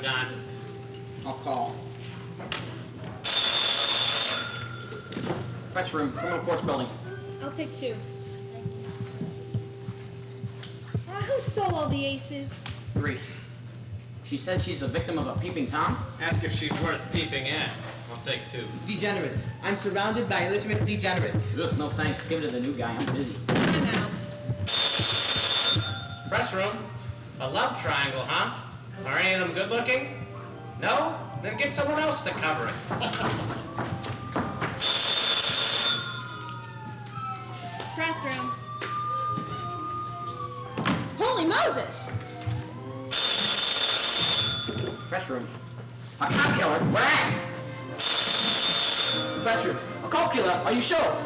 done. I'll call. Press room, criminal courts building. I'll take 2. Who stole all the aces? 3. She said she's the victim of a peeping Tom? Ask if she's worth peeping in. I'll take 2. Degenerates. I'm surrounded by illiterate degenerates. Ugh, no thanks. Give it to the new guy. I'm busy. I'm out. Press room. A love triangle, huh? Are any of them good looking? No? Then get someone else to cover it. Press room. Holy Moses! Press room. A cop killer? Where at? Press room. A cop killer? Are you sure?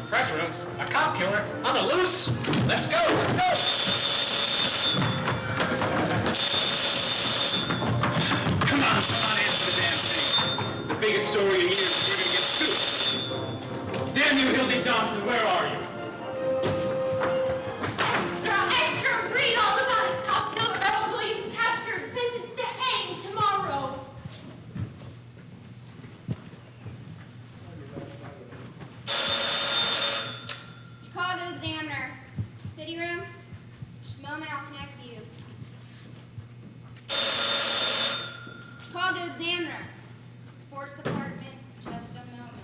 Press room. A cop killer on the loose. Let's go. Let's go. Come on, answer the damn thing. The biggest story in years. We're gonna get scooped. Damn you, Hildy Johnson. Where are you? Extra! Read all about it! Cop killer Earl Williams captured, sentenced to hang tomorrow. Chicago Examiner. City room? Just a moment, I'll connect you. Chicago Examiner. Sports department, just a moment.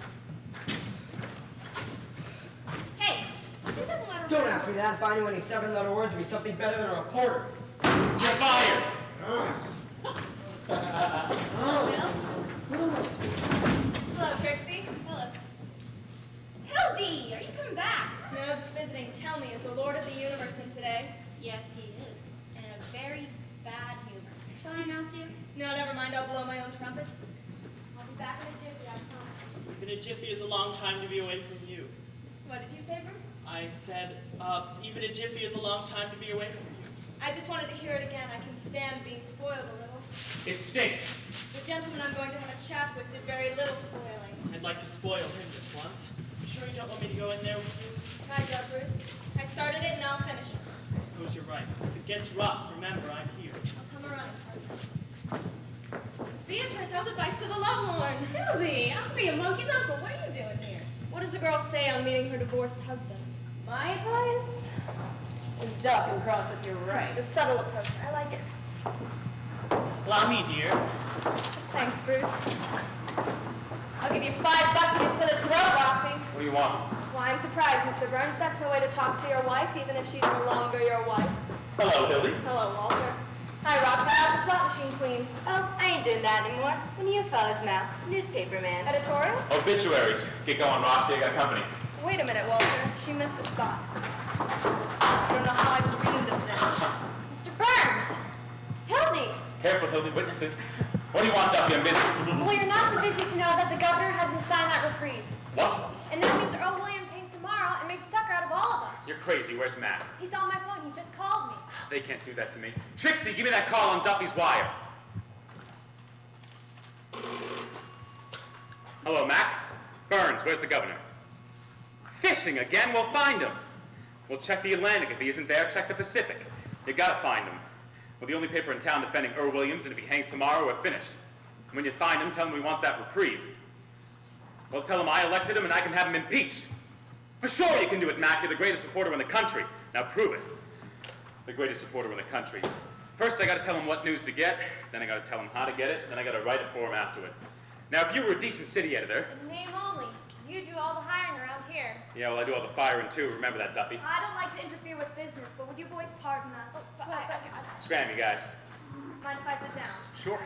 Hey, what does a letter? Don't ask me that. If I knew any 7-letter words, it'd be something better than a reporter. You're fired. Hello, Trixie. Hello. Hildy, are you coming back? No, just visiting. Tell me, is the Lord of the Universe in today? Yes, he is. In a very bad humor. Shall I announce you? No, never mind. I'll blow my own trumpet. I'll be back in a jiffy, I promise. Even a jiffy is a long time to be away from you. What did you say, Bruce? I said, even a jiffy is a long time to be away from you. I just wanted to hear it again. I can stand being spoiled a little. It stinks. The gentleman I'm going to have a chat with did very little spoiling. I'd like to spoil him just once. You sure you don't want me to go in there with you? Hi, Joe, Bruce. I started it and I'll finish it. I suppose you're right. If it gets rough, remember, I'm here. I'll come around, partner. Beatrice, how's advice to the lovelorn? Hildy, I'll be a monkey's uncle. What are you doing here? What does a girl say on meeting her divorced husband? My advice is duck and cross with your right. The subtle approach. I like it. Allow me, dear. Thanks, Bruce. I'll give you $5 if you slit his throat, Roxy. What do you want? Why, I'm surprised, Mr. Burns. That's the way to talk to your wife, even if she's no longer your wife. Hello, Hildy. Hello, Walter. Hi, Roxy. How's the slot machine queen? Oh, I ain't doing that anymore. When you fellas now, newspaper man. Editorial? Obituaries. Get going, Roxy. I got company. Wait a minute, Walter. She missed a spot. I don't know how I dreamed of this. Mr. Burns! Hildy! Careful, Hildy. Witnesses. What do you want, Duffy? I'm busy. Well, you're not so busy to know that the governor hasn't signed that reprieve. What? And that means Earl Williams hangs tomorrow and makes a sucker out of all of us. You're crazy. Where's Matt? He's on my phone. He just called me. They can't do that to me. Trixie, give me that call on Duffy's wire. Hello, Mac. Burns, where's the governor? Fishing again? We'll find him. We'll check the Atlantic. If he isn't there, check the Pacific. You gotta find him. We're the only paper in town defending Earl Williams, and if he hangs tomorrow, we're finished. When you find him, tell him we want that reprieve. Well, tell him I elected him and I can have him impeached. For sure you can do it, Mac. You're the greatest reporter in the country. Now prove it. The greatest reporter in the country. First, I gotta tell him what news to get, then I gotta tell him how to get it, then I gotta write it for him afterward. Now, if you were a decent city editor... In name only. You do all the hiring around here. Yeah, well, I do all the firing, too. Remember that, Duffy. I don't like to interfere with business, but would you boys pardon us? Scram, you guys. Mind if I sit down? Sure.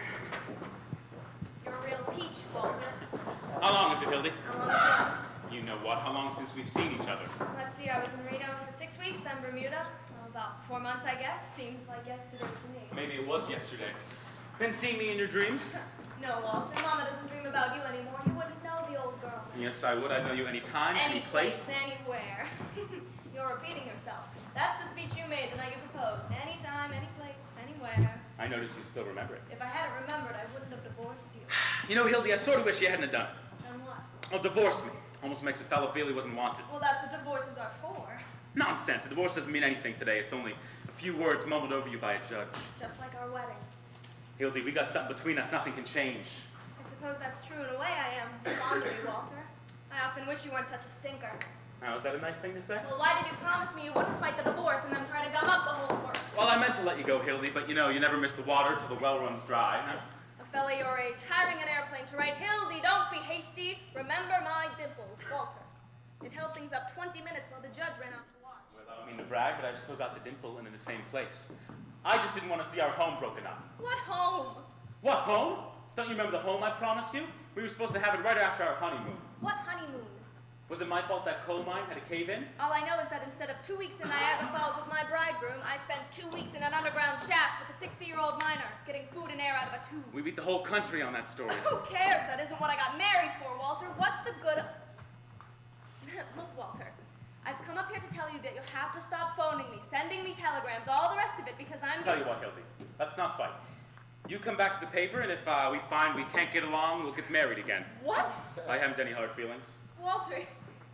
You're a real peach, Walter. How long is it, Hildy? How long is it? You know what? How long since we've seen each other? Let's see, I was in Reno for 6 weeks, then Bermuda. About 4 months, I guess. Seems like yesterday to me. Maybe it was yesterday. Been seeing me in your dreams? No, Walter. Mama doesn't dream about you anymore. You wouldn't know the old girl. Yes, I would. I'd know you any time, any place. Anywhere. You're repeating yourself. That's the speech you made the night you proposed. Anytime, any place, anywhere. I noticed you still remember it. If I hadn't remembered, I wouldn't have divorced you. You know, Hildy, I sort of wish you hadn't have done it. Done what? Well, divorced me. Almost makes a fellow feel he wasn't wanted. Well, that's what divorces are for. Nonsense. A divorce doesn't mean anything today. It's only a few words mumbled over you by a judge. Just like our wedding. Hildy, we got something between us nothing can change. I suppose that's true in a way. I am fond of you, Walter. I often wish you weren't such a stinker. Now, is that a nice thing to say? Well, why did you promise me you wouldn't fight the divorce and then try to gum up the whole works? Well, I meant to let you go, Hildy, but you know, you never miss the water till the well runs dry, huh? A fella your age, hiring an airplane to write, Hildy, don't be hasty. Remember my dimple, Walter. It held things up 20 minutes while the judge ran out to watch. Well, I don't mean to brag, but I've still got the dimple and in the same place. I just didn't want to see our home broken up. What home? What, home? Don't you remember the home I promised you? We were supposed to have it right after our honeymoon. What honeymoon? Was it my fault that coal mine had a cave in? All I know is that instead of 2 weeks in Niagara Falls with my bridegroom, I spent 2 weeks in an underground shaft with a 60-year-old miner, getting food and air out of a tube. We beat the whole country on that story. Who cares? That isn't what I got married for, Walter. What's the good of... Look, Walter, I've come up here to tell you that you'll have to stop phoning me, sending me telegrams, all the rest of it, because I'm... Tell you what, Hildy, let's not fight. You come back to the paper, and if we find we can't get along, we'll get married again. What? I haven't any hard feelings. Walter,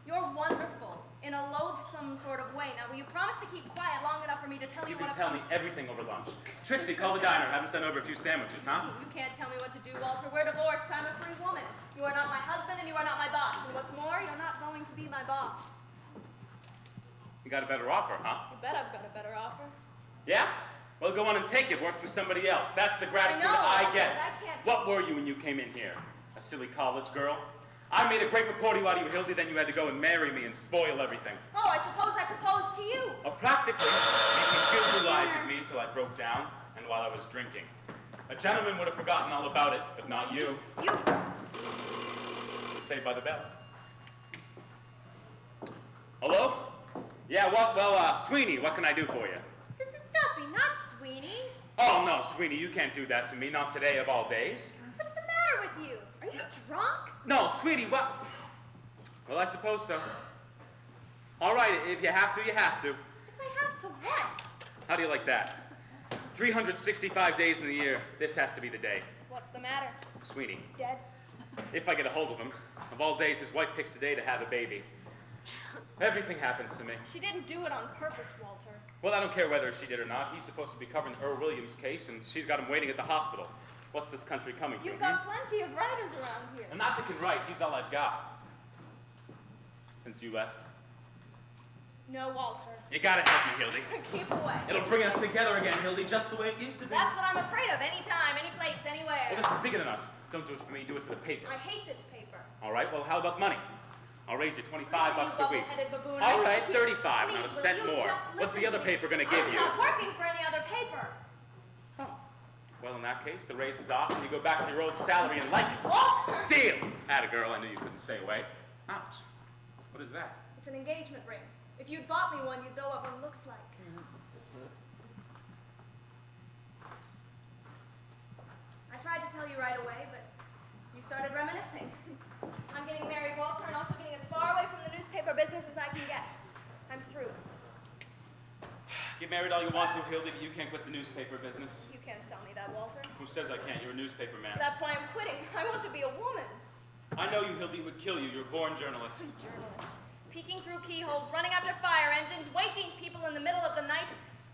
you're wonderful, in a loathsome sort of way. Now, will you promise to keep quiet long enough for me to tell you You can what tell me everything over lunch. Trixie, call the diner. Have them send over a few sandwiches, huh? You can't tell me what to do, Walter. We're divorced. I'm a free woman. You are not my husband, and you are not my boss. And what's more, you're not going to be my boss. You got a better offer, huh? You bet I've got a better offer. Yeah? Well, go on and take it. Work for somebody else. That's the gratitude I know, I Walter, get. but I can't... What were you when you came in here? A silly college girl? I made a great reporter out of you, Hildy, then you had to go and marry me and spoil everything. Oh, I suppose I proposed to you. Well, practically, making guilty lies at me until I broke down and while I was drinking. A gentleman would have forgotten all about it, but not you. You... Saved by the bell. Hello? Yeah, well, Sweeney, what can I do for you? This is Duffy, not Sweeney. Oh, no, Sweeney, you can't do that to me, not today of all days. What's the matter with you? Are you drunk? No, Sweetie, what? Well, I suppose so. All right, if you have to, you have to. If I have to what? How do you like that? 365 days in the year, this has to be the day. What's the matter? Sweeney, Dead? if I get a hold of him, of all days, his wife picks the day to have a baby. Everything happens to me. She didn't do it on purpose, Walter. Well, I don't care whether she did or not. He's supposed to be covering Earl Williams' case, and she's got him waiting at the hospital. What's this country coming to? You've got plenty of writers around here. And not that can write. He's all I've got. Since you left. No, Walter. You gotta help me, Hildy. Keep away. It'll bring us together again, Hildy, just the way it used to be. That's what I'm afraid of. Anytime, any place, anywhere. Well, this is bigger than us. Don't do it for me, do it for the paper. I hate this paper. All right, well, how about money? I'll raise you 25 Listen, bucks you a week. bubble-headed baboon, All I right, keep- 35, Please, not a will cent you more. just What's the listen other to me? paper gonna give I'm you? not working for any other paper. Oh. Well, in that case, the raise is off and you go back to your old salary and like it. Walter! Deal! Atta girl, I knew you couldn't stay away. Ouch. What is that? It's an engagement ring. If you'd bought me one, you'd know what one looks like. I tried to tell you right away, but you started reminiscing. I'm getting married, Walter, and also getting as far away from the newspaper business as I can get. I'm through. Get married all you want to, Hildy, but you can't quit the newspaper business. You can't sell me that, Walter. Who says I can't? You're a newspaper man. That's why I'm quitting. I want to be a woman. I know you, Hildy, it would kill you. You're a born journalist. Journalist. Peeking through keyholes, running after fire engines, waking people in the middle of the night,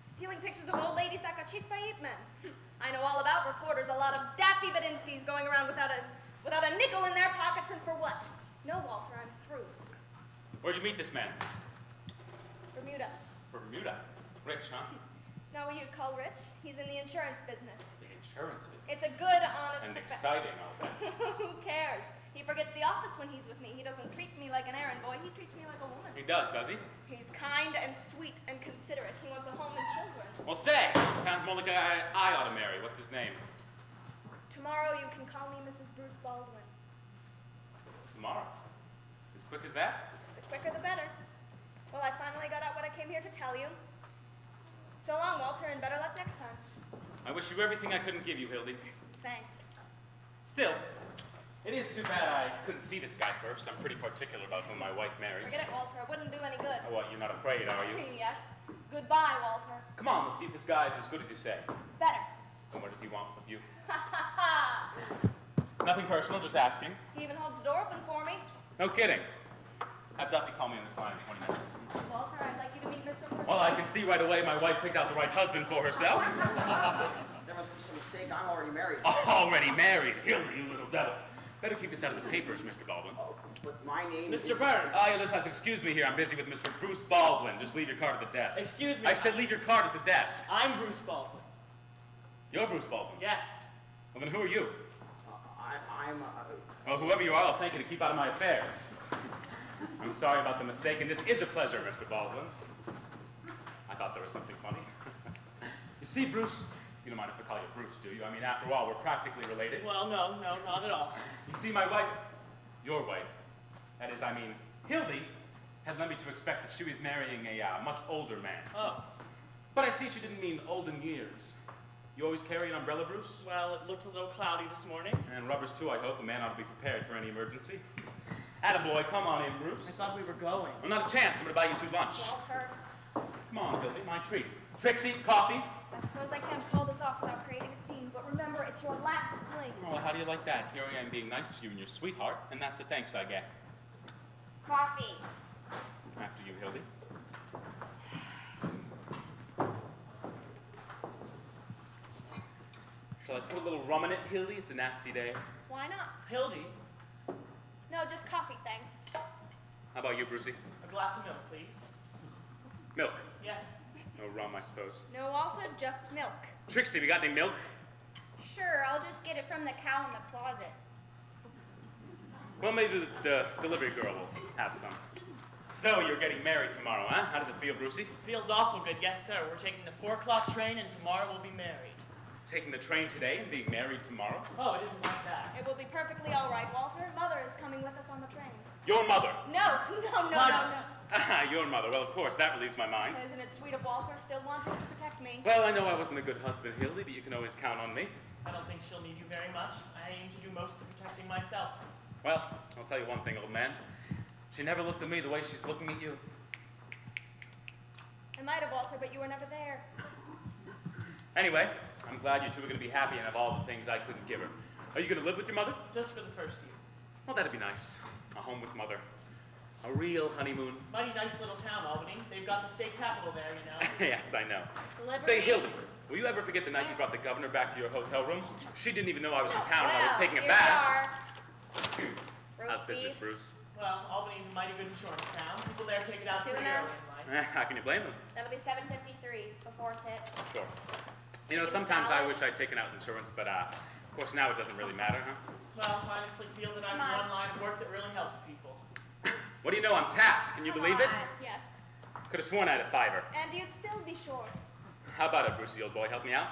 stealing pictures of old ladies that got chased by ape men. I know all about reporters, a lot of daffy Badinskis going around without a nickel in their pockets, and for what? No, Walter, I'm through. Where'd you meet this man? Bermuda. Bermuda. Rich, huh? Know what you'd call rich? He's in the insurance business. The insurance business. It's a good, honest And profession. exciting, I'll bet. Who cares? He forgets the office when he's with me. He doesn't treat me like an errand boy. He treats me like a woman. He does he? He's kind and sweet and considerate. He wants a home and children. Well, say, sounds more like a guy I ought to marry. What's his name? Tomorrow you can call me Mrs. Bruce Baldwin. Tomorrow. As quick as that? The quicker the better. Well, I finally got out what I came here to tell you. So long, Walter, and better luck next time. I wish you everything I couldn't give you, Hildy. Thanks. Still, it is too bad I couldn't see this guy first. I'm pretty particular about whom my wife marries. Forget it, Walter. It wouldn't do any good. Oh, what, you're not afraid, are you? Yes. Goodbye, Walter. Come on, let's see if this guy's as good as you say. Better. And what does he want with you? Ha ha ha! Nothing personal, just asking. He even holds the door open for me. No kidding. Have Duffy call me on this line in 20 minutes. Walter, I'd like you to meet Mr. Bruce. Well, I can see right away my wife picked out the right husband for herself. There must Bruce a mistake. I'm already married. Already married. Hildy, you little devil. Better keep this out of the papers, Mr. Baldwin. Oh, but my name Mr. is... Burns. Yeah, listen, excuse me here. I'm busy with Mr. Bruce Baldwin. Just leave your card at the desk. Excuse me. I said leave your card at the desk. I'm Bruce Baldwin. You're Bruce Baldwin. Yes. Well, then who are you? I'm... Well, whoever you are, I'll thank you to keep out of my affairs. I'm sorry about the mistake, and this is a pleasure, Mr. Baldwin. I thought there was something funny. You see, Bruce, you don't mind if I call you Bruce, do you? I mean, after all, we're practically related. Well, no, not at all. You see, my wife, your wife, that is, I mean, Hildy, had led me to expect that she was marrying a much older man. Oh, But I see she didn't mean old in years. You always carry an umbrella, Bruce? well, it looked a little cloudy this morning. And rubbers, too, I hope. A man ought to be prepared for any emergency. Attaboy, come on in, Bruce. I thought we were going. Well, not a chance. I'm gonna buy you 2 lunch. Walter, Come on, Hildy, my treat. Trixie, coffee? I suppose I can't call this off without creating a scene, but remember, it's your last fling. Oh, how do you like that? Here I am being nice to you and your sweetheart, and that's the thanks I get. Coffee. After you, Hildy. Shall I put a little rum in it, Hildy? It's a nasty day. Why not? Hildy, No, just coffee, thanks. How about you, Brucey? a glass of milk, please. Milk. Yes. No rum, I suppose. No, Walter, just milk. Trixie, we got any milk? Sure, I'll just get it from the cow in the closet. Well, maybe the delivery girl will have some. So, you're getting married tomorrow, huh? How does it feel, Brucey? Feels awful good, yes, sir. We're taking the 4 o'clock train, and tomorrow we'll be married. Taking the train today and being married tomorrow? Oh, it isn't like that. It will be perfectly all right, Walter. Mother is coming with us on the train. Your mother. No. Ah, your mother. Well, of course, that relieves my mind. Isn't it sweet of Walter still wanting to protect me? Well, I know I wasn't a good husband, Hildy, but you can always count on me. I don't think she'll need you very much. I aim to do most of the protecting myself. Well, I'll tell you one thing, old man. She never looked at me the way she's looking at you. I might have, Walter, but you were never there. Anyway, I'm glad you two are going to be happy and have all the things I couldn't give her. Are you going to live with your mother? Just for the first year. Well, that'd be nice. A home with mother. A real honeymoon. Mighty nice little town, Albany. They've got the state capitol there, you know. Yes, I know. Delivery? Say, Hildy, will you ever forget the night you brought the governor back to your hotel room? She didn't even know I was in town and I was taking a here bath. we are. How's Roast business, beef. Bruce? Well, Albany's a mighty good insurance town. People there take it out pretty Tuna. early in life. How can you blame them? That'll be $7.53 before tip. Sure. You know, Chicken sometimes I salad. wish I'd taken out insurance, but of course now it doesn't really matter, huh? Well, I honestly feel that I'm Come the on. one line of work that really helps people. What do you know? I'm tapped. Can you believe it? Yes. Could have sworn I had a $5. And you'd still be short. How about it, Brucey, old boy? Help me out.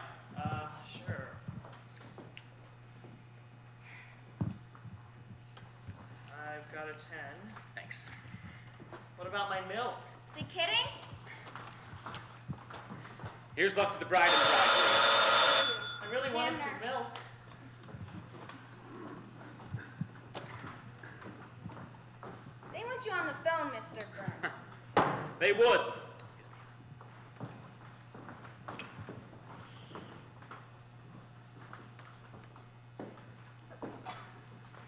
Sure. I've got a 10. Thanks. What about my milk? Is he kidding? Here's luck to the bride and the bridegroom. I really wanted some Dinner. milk. They want you on the phone, Mr. Burns. They would.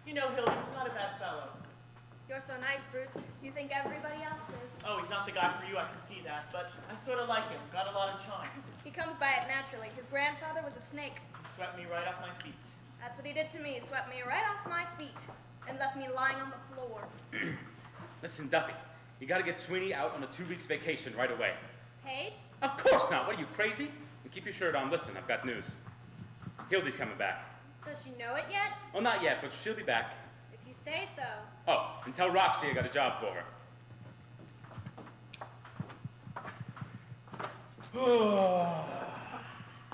You know, Hildy, he's not a bad fellow. You're so nice, Bruce. You think everybody else is. Oh, he's not the guy for you, I can see that. But I sort of like him. Got a lot of charm. He comes by it naturally. His grandfather was a snake. He swept me right off my feet. That's what he did to me. He swept me right off my feet and left me lying on the floor. Listen, Duffy, you gotta get Sweeney out on a 2 weeks vacation right away. Paid? Of course not. What are you, crazy? And keep your shirt on. Listen, I've got news. Hildy's coming back. Does she know it yet? Well, not yet, but she'll be back. If you say so. Oh, and tell Roxy I got a job for her.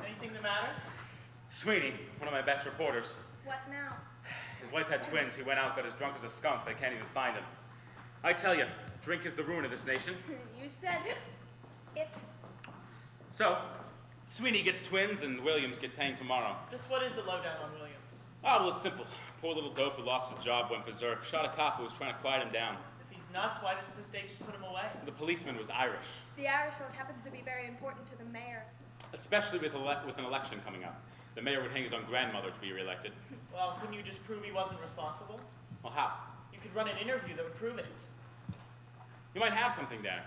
Anything the matter? Sweeney, one of my best reporters. What now? His wife had twins. He went out, got as drunk as a skunk. They can't even find him. I tell you, drink is the ruin of this nation. You said it. So, Sweeney gets twins and Williams gets hanged tomorrow. Just what is the lowdown on Williams? Oh, well, it's simple. Poor little dope who lost his job went berserk. Shot a cop who was trying to quiet him down. If he's nuts, why doesn't the state just put him away? The policeman was Irish, The Irish vote happens to be very important to the mayor. especially with an election coming up. The mayor would hang his own grandmother to be reelected. Well, couldn't you just prove he wasn't responsible? Well, how? You could run an interview that would prove it. You might have something there.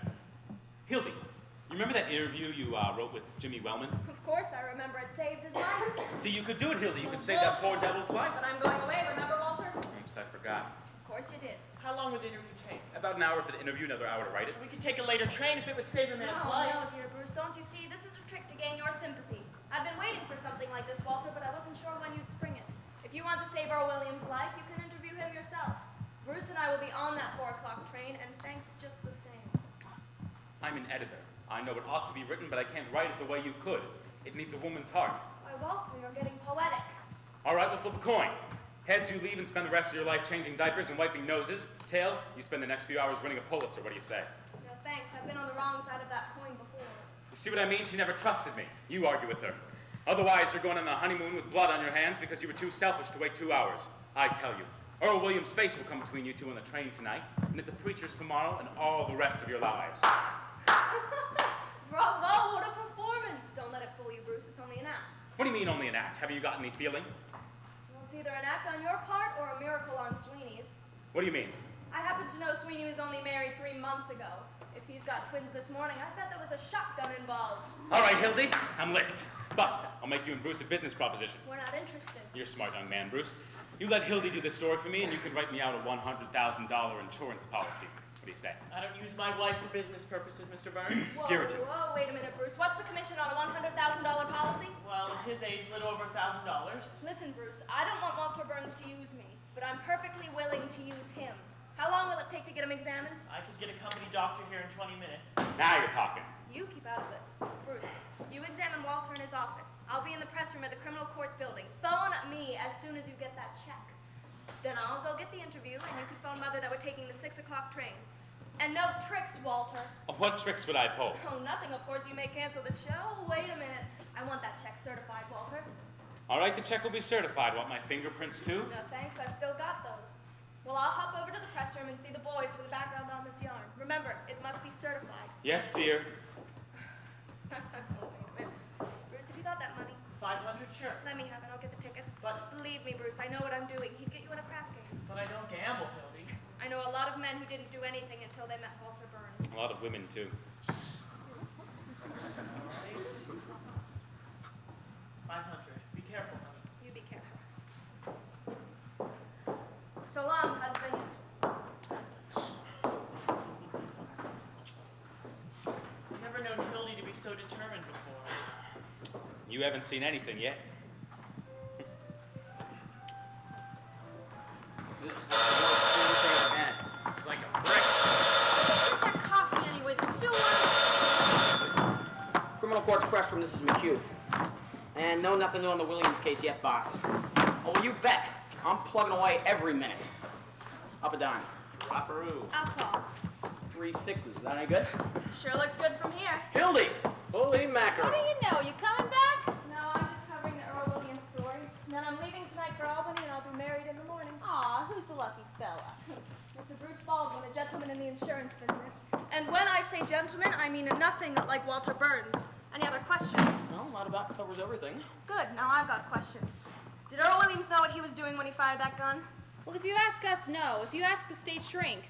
Hildy, you remember that interview you wrote with Jimmy Wellman? Of Of course, I remember it saved his life. See, you could do it, Hildy. You could save that poor devil's life. But I'm going away, remember, Walter? Oops, I forgot. Of course you did. How long would the interview take? About an hour for the interview, another hour to write it. We could take a later train if it would save a man's No, life. no, dear Bruce, don't you see? This is a trick to gain your sympathy. I've been waiting for something like this, Walter, but I wasn't sure when you'd spring it. If you want to save Earl Williams' life, you can interview him yourself. Bruce and I will be on that 4 o'clock train, and thanks just the same. I'm an editor. I know it ought to be written, but I can't write it the way you could. It needs a woman's heart. Why, Walter, you're getting poetic. All right, we'll flip a coin. Heads, you leave and spend the rest of your life changing diapers and wiping noses. Tails, you spend the next few hours winning a Pulitzer. What do you say? No, thanks. I've been on the wrong side of that coin before. You see what I mean? She never trusted me. You argue with her. Otherwise, you're going on a honeymoon with blood on your hands because you were too selfish to wait 2 hours. I tell you, Earl Williams' face will come between you two on the train tonight, and at the preacher's tomorrow, and all the rest of your lives. Bravo, what a performance! Don't let it fool you, Bruce. It's only an act. What do you mean, only an act? Haven't you got any feeling? Well, it's either an act on your part or a miracle on Sweeney's. What do you mean? I happen to know Sweeney was only married 3 months ago. If he's got twins this morning, I bet there was a shotgun involved. All right, Hildy, I'm licked. But I'll make you and Bruce a business proposition. We're not interested. You're a smart young man, Bruce. You let Hildy do this story for me, and you can write me out a $100,000 insurance policy. What do you say? I don't use my wife for business purposes, Mr. Burns. Whoa, Spirited. whoa, wait a minute, Bruce. What's the commission on a $100,000 policy? Well, at his age, a little over $1,000. Listen, Bruce, I don't want Walter Burns to use me, but I'm perfectly willing to use him. How long will it take to get him examined? I could get a company doctor here in 20 minutes. Now you're talking. You keep out of this. Bruce, you examine Walter in his office. I'll be in the press room at the criminal courts building. Phone me as soon as you get that check. Then I'll go get the interview, and you can phone Mother that we're taking the 6 o'clock train. And no tricks, Walter. What tricks would I pull? Oh, nothing. Of course, you may cancel the show. Wait a minute. I want that check certified, Walter. All right, the check will be certified. Want my fingerprints too? No, thanks. I've still got those. Well, I'll hop over to the press room and see the boys for the background on this yarn. Remember, it must be certified. Yes, dear. Oh, wait a minute. Bruce, have you got that money? 500, sure. Let me have it. I'll get the tickets. But- Believe me, Bruce, I know what I'm doing. He'd get you in a crap game. But I don't gamble, Hildy. I know a lot of men who didn't do anything until they met Walter Burns. A lot of women too. 500. Be careful, honey. You be careful. So long, husbands. Never known Hildy to be so determined before. You haven't seen anything yet. It's like a brick. Where's that coffee anyway? There's still one. Criminal Courts Press Room, this is McHugh. And no, nothing new on the Williams case yet, boss. Oh, you bet. I'm plugging away every minute. Up a dime. Drop-a-roo. I'll call. 3 6s. That any good? Sure looks good from here. Hildy! Holy mackerel. What do you know? You coming back? No, I'm just covering the Earl Williams story. Then I'm leaving tonight for Albany, and I'll be married in the morning. Aw, who's the lucky fella? Mr. Bruce Baldwin, a gentleman in the insurance business. And when I say gentleman, I mean nothing like Walter Burns. Any other questions? Well, that about covers everything. Good, now I've got questions. Did Earl Williams know what he was doing when he fired that gun? Well, if you ask us, no. If you ask the state shrinks,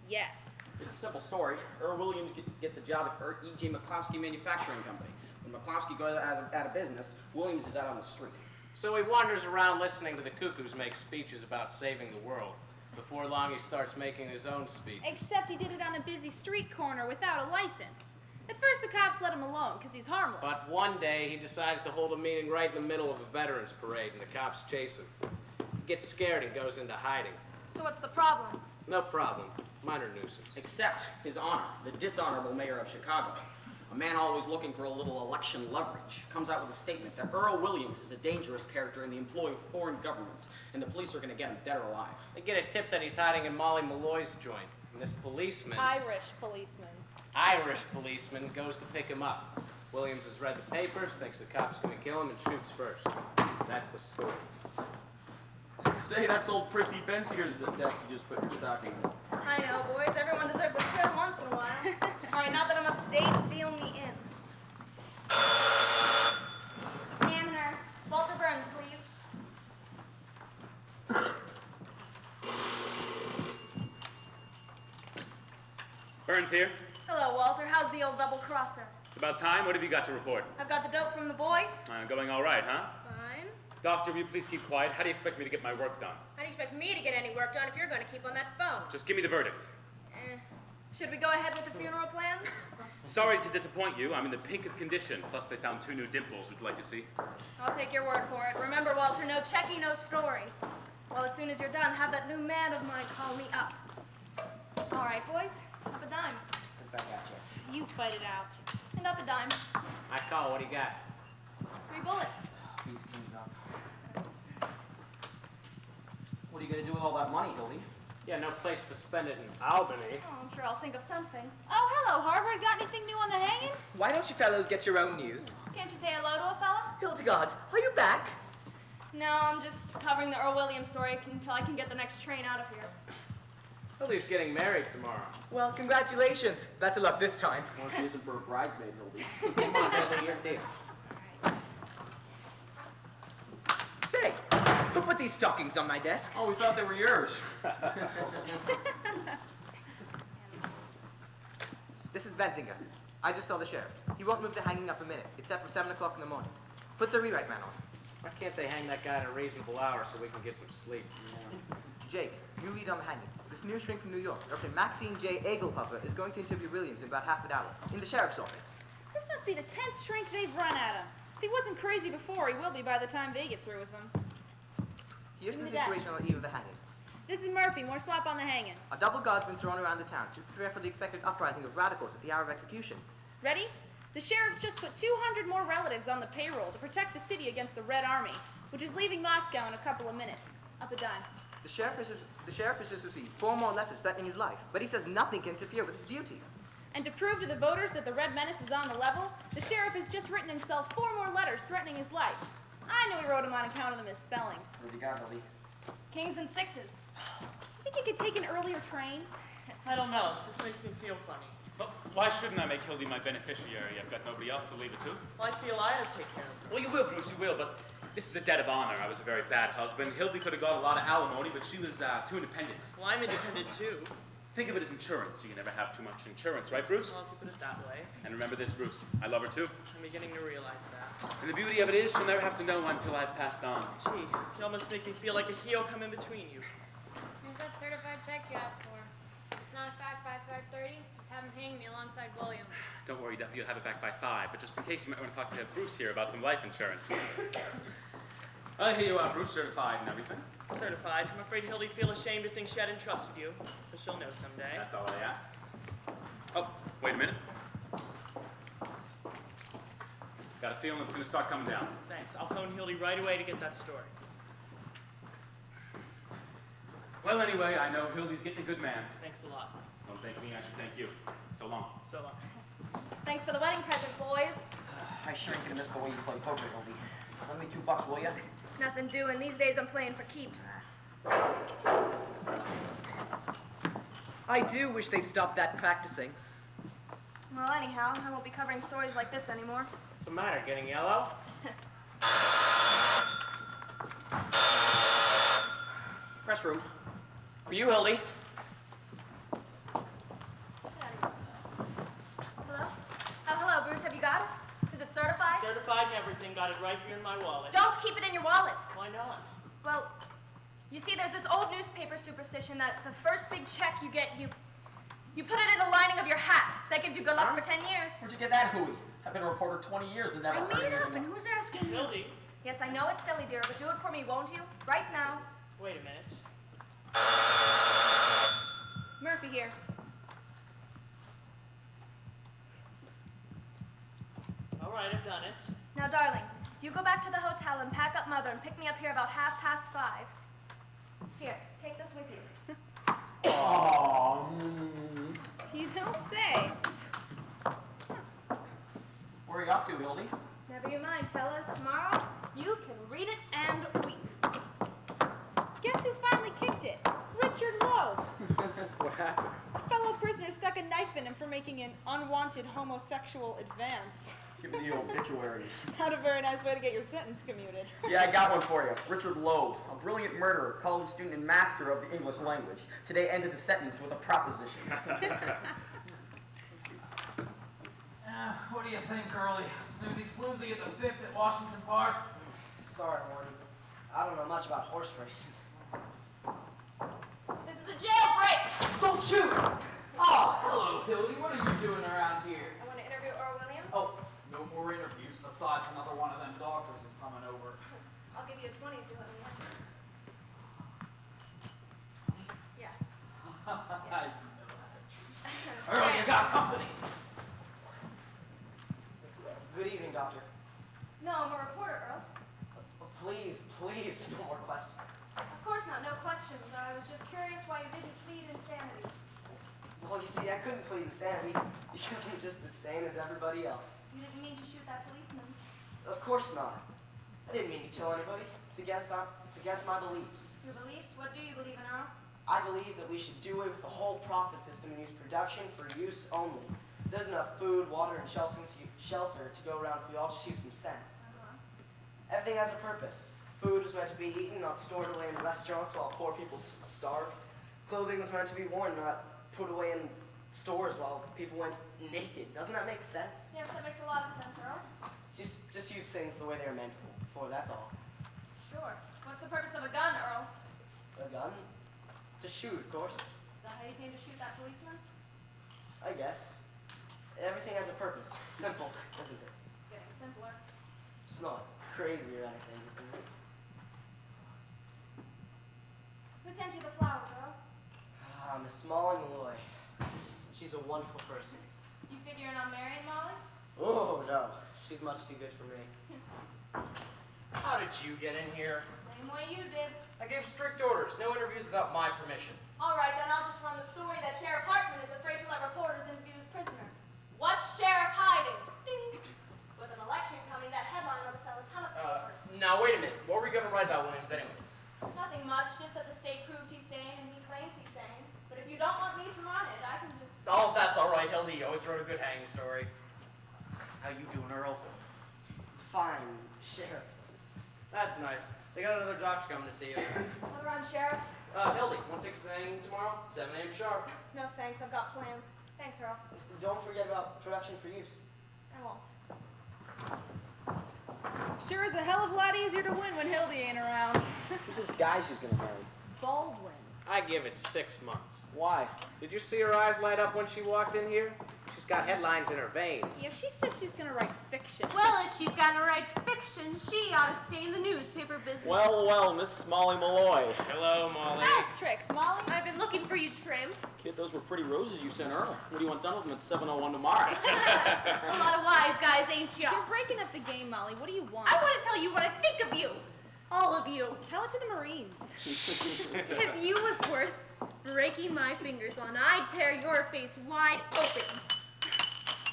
yes. It's a simple story. Earl Williams gets a job at E.J. McCloskey Manufacturing Company. When McCloskey goes out of business, Williams is out on the street. So he wanders around listening to the cuckoos make speeches about saving the world. Before long, he starts making his own speech. Except he did it on a busy street corner without a license. At first, the cops let him alone because he's harmless. But one day, he decides to hold a meeting right in the middle of a veterans parade, and the cops chase him. He gets scared and goes into hiding. So what's the problem? No problem. Minor nuisance. Except His Honor, the dishonorable mayor of Chicago. A man always looking for a little election leverage comes out with a statement that Earl Williams is a dangerous character in the employ of foreign governments, and the police are going to get him dead or alive. They get a tip that he's hiding in Molly Malloy's joint. And this policeman, Irish policeman. Irish policeman, goes to pick him up. Williams has read the papers, thinks the cop's gonna kill him, and shoots first. That's the story. Say, that's old Prissy Bensier's desk you just put your stockings in. I know, boys. Everyone deserves a thrill once in a while. All right, now that I'm up to date, deal me in. Examiner. Walter Burns, please. Burns here. Hello, Walter. How's the old double-crosser? It's about time. What have you got to report? I've got the dope from the boys. Going all right, huh? Fine. Doctor, will you please keep quiet? How do you expect me to get my work done? How do you expect me to get any work done if you're going to keep on that phone? Just give me the verdict. Should we go ahead with the funeral plans? Sorry to disappoint you. I'm in the pink of condition. Plus, they found 2 new dimples. Would you like to see? I'll take your word for it. Remember, Walter, no checky, no story. Well, as soon as you're done, have that new man of mine call me up. All right, boys, up a dime. Right back at you. You fight it out. And up a dime. I call. What do you got? 3 bullets. These kings up. What are you gonna do with all that money, Hildy? Yeah, no place to spend it in Albany. Oh, I'm sure I'll think of something. Oh, hello, Harvard. Got anything new on the hanging? Why don't you fellows get your own news? Can't you say hello to a fella? Hildegard, are you back? No, I'm just covering the Earl Williams story until I can get the next train out of here. Hildy's getting married tomorrow. Well, congratulations. Better luck this time. Well, she isn't for a bridesmaid, Hildy. Come on, Hildy, your deal. Say, who put these stockings on my desk? Oh, we thought they were yours. This is Benzinger. I just saw the sheriff. He won't move the hanging up a minute. It's set for 7 o'clock in the morning. Put the rewrite man on. Why can't they hang that guy at a reasonable hour so we can get some sleep? Jake, you lead on the hanging. This new shrink from New York, Dr. Maxine J. Egelhofer, is going to interview Williams in about half an hour in the sheriff's office. This must be the 10th shrink they've run at him. If he wasn't crazy before, he will be by the time they get through with him. Here's the Give me the situation on the eve of the hanging. This is Murphy. More slop on the hanging. A double guard's been thrown around the town to prepare for the expected uprising of radicals at the hour of execution. Ready? The sheriff's just put 200 more relatives on the payroll to protect the city against the Red Army, which is leaving Moscow in a couple of minutes. Up a dime. The sheriff has just received 4 more letters threatening his life, but he says nothing can interfere with his duty. And to prove to the voters that the Red Menace is on the level, the sheriff has just written himself 4 more letters threatening his life. I knew he wrote them on account of the misspellings. What do you got, Hildy? Kings and sixes. Think you could take an earlier train? I don't know. This makes me feel funny. Well, why shouldn't I make Hildy my beneficiary? I've got nobody else to leave it to. Well, I feel I ought to take care of her. Well, you will, Bruce, you will, but this is a debt of honor. I was a very bad husband. Hildy could have got a lot of alimony, but she was too independent. Well, I'm independent too. Think of it as insurance. You can never have too much insurance, right, Bruce? Well, if you put it that way, And remember this, Bruce. I love her too. I'm beginning to realize that. And the beauty of it is she'll never have to know until I've passed on. Gee, you almost make me feel like a heel come in between you. Here's that certified check you asked for. It's not a fact by 5:30. Just have him hang me alongside Williams. Don't worry, Duffy, you'll have it back by 5. But just in case, you might want to talk to Bruce here about some life insurance. Here you are, Bruce, certified and everything. Certified. I'm afraid Hildy'd feel ashamed to think she had entrusted you, but she'll know someday. That's all I ask. Oh, wait a minute. Got a feeling it's going to start coming down. Thanks. I'll phone Hildy right away to get that story. Well, anyway, I know Hildy's getting a good man. Thanks a lot. Don't thank me, I should thank you. So long. So long. Thanks for the wedding present, boys. I sure ain't gonna miss the way you play poker, Hildy. Lend me $2, will ya? Nothing doing. These days I'm playing for keeps. I do wish they'd stop that practicing. Well, anyhow, I won't be covering stories like this anymore. What's the matter, getting yellow? Press room. For you, Hildy. Hello? Oh, hello, Bruce. Have you got it? Is it certified? Certified and everything. Got it right here in my wallet. Don't keep it in your wallet. Why not? Well, you see, there's this old newspaper superstition that the first big check you get, you put it in the lining of your hat. That gives you good luck for 10 years. Where'd you get that hooey? I've been a reporter 20 years and never I heard made it up, anything. and who's asking you? Hildy, Yes, I know it's silly, dear, but do it for me, won't you? Right now. wait a minute. Murphy here. All right, I've done it. Now, darling, you go back to the hotel and pack up Mother and pick me up here about 5:30. Here, take this with you. Oh, You don't say. Where are you off to, Hildy? Never you mind, fellas. Tomorrow, you can read it and weep. Guess who finally kicked it? Richard Loeb. What happened? A fellow prisoner stuck a knife in him for making an unwanted homosexual advance. Give me the obituaries. Not a very nice way to get your sentence commuted. Yeah, I got one for you. Richard Loeb, a brilliant murderer, college student and master of the English language. Today ended the sentence with a proposition. What do you think, Curly? Snoozy floozy at the 5th at Washington Park? Sorry, Morty. I don't know much about horse racing. This is a jailbreak! Don't shoot! Oh, hello, Hildy. What are you doing around here? I want to interview Earl Williams. Oh, No more interviews. Besides, another one of them doctors is coming over. I'll give you a 20 if you let me in. Yeah. You know how to cheat. Earl, you got company. good evening, Doctor. No, I'm a reporter, Earl. Please, no more questions. Of course not, no questions. I was just curious why you didn't plead insanity. Well, you see, I couldn't plead insanity because I'm just the same as everybody else. You didn't mean to shoot that policeman. Of course not. I didn't mean to kill anybody. It's against my beliefs. Your beliefs? What do you believe in, Earl? I believe that we should do away with the whole profit system and use production for use only. There's enough food, water, and shelter to go around if we all just use some sense. Everything has a purpose. Food was meant to be eaten, not stored away in restaurants while poor people starve. Clothing was meant to be worn, not put away in stores while people went naked. Doesn't that make sense? Yes, that makes a lot of sense, Earl. Just use things the way they were meant for, that's all. Sure. What's the purpose of a gun, Earl? A gun? To shoot, of course. Is that how you came to shoot that policeman? I guess. Everything has a purpose. Simple, isn't it? It's getting simpler. It's not crazy or anything, is it? Who sent you the flowers, Earl? Miss Molly Malloy. She's a wonderful person. You figuring on marrying Molly? Oh, no. She's much too good for me. How did you get in here? Same way you did. I gave strict orders. No interviews without my permission. All right, then I'll just run the story that Sheriff Hartman is afraid to let reporters interview his prisoner. What's Sheriff hiding? Ding. With an election coming, that headline ought to sell a ton of papers. Now, wait a minute. What were we going to write about Williams anyways? Nothing much, just that the state proved he's sane and he claims he's sane. But if you don't want me to run it, I can just... Oh, that's all right, Hildy. You always wrote a good hanging story. How you doing, Earl? Fine, Sheriff. That's nice. They got another doctor coming to see you. Wanna run, Sheriff? Hildy, want to take us hanging tomorrow? 7 a.m. sharp. No thanks, I've got plans. Thanks, Earl. Don't forget about production for use. I won't. Sure is a hell of a lot easier to win when Hildy ain't around. Who's this guy she's gonna marry? Baldwin. I give it 6 months. Why? Did you see her eyes light up when she walked in here? She's got headlines in her veins. Yeah, she says she's gonna write fiction. Well, if she's gonna write fiction, she ought to stay in the newspaper business. Well, Miss Molly Malloy. Hello, Molly. Nice tricks, Molly. I've been looking for you, Trimps. Kid, those were pretty roses you sent Earl. What do you want done with them at 7:01 tomorrow? A lot of wise guys, ain't ya? You're breaking up the game, Molly. What do you want? I want to tell you what I think of you. All of you. Tell it to the Marines. If you was worth breaking my fingers on, I'd tear your face wide open.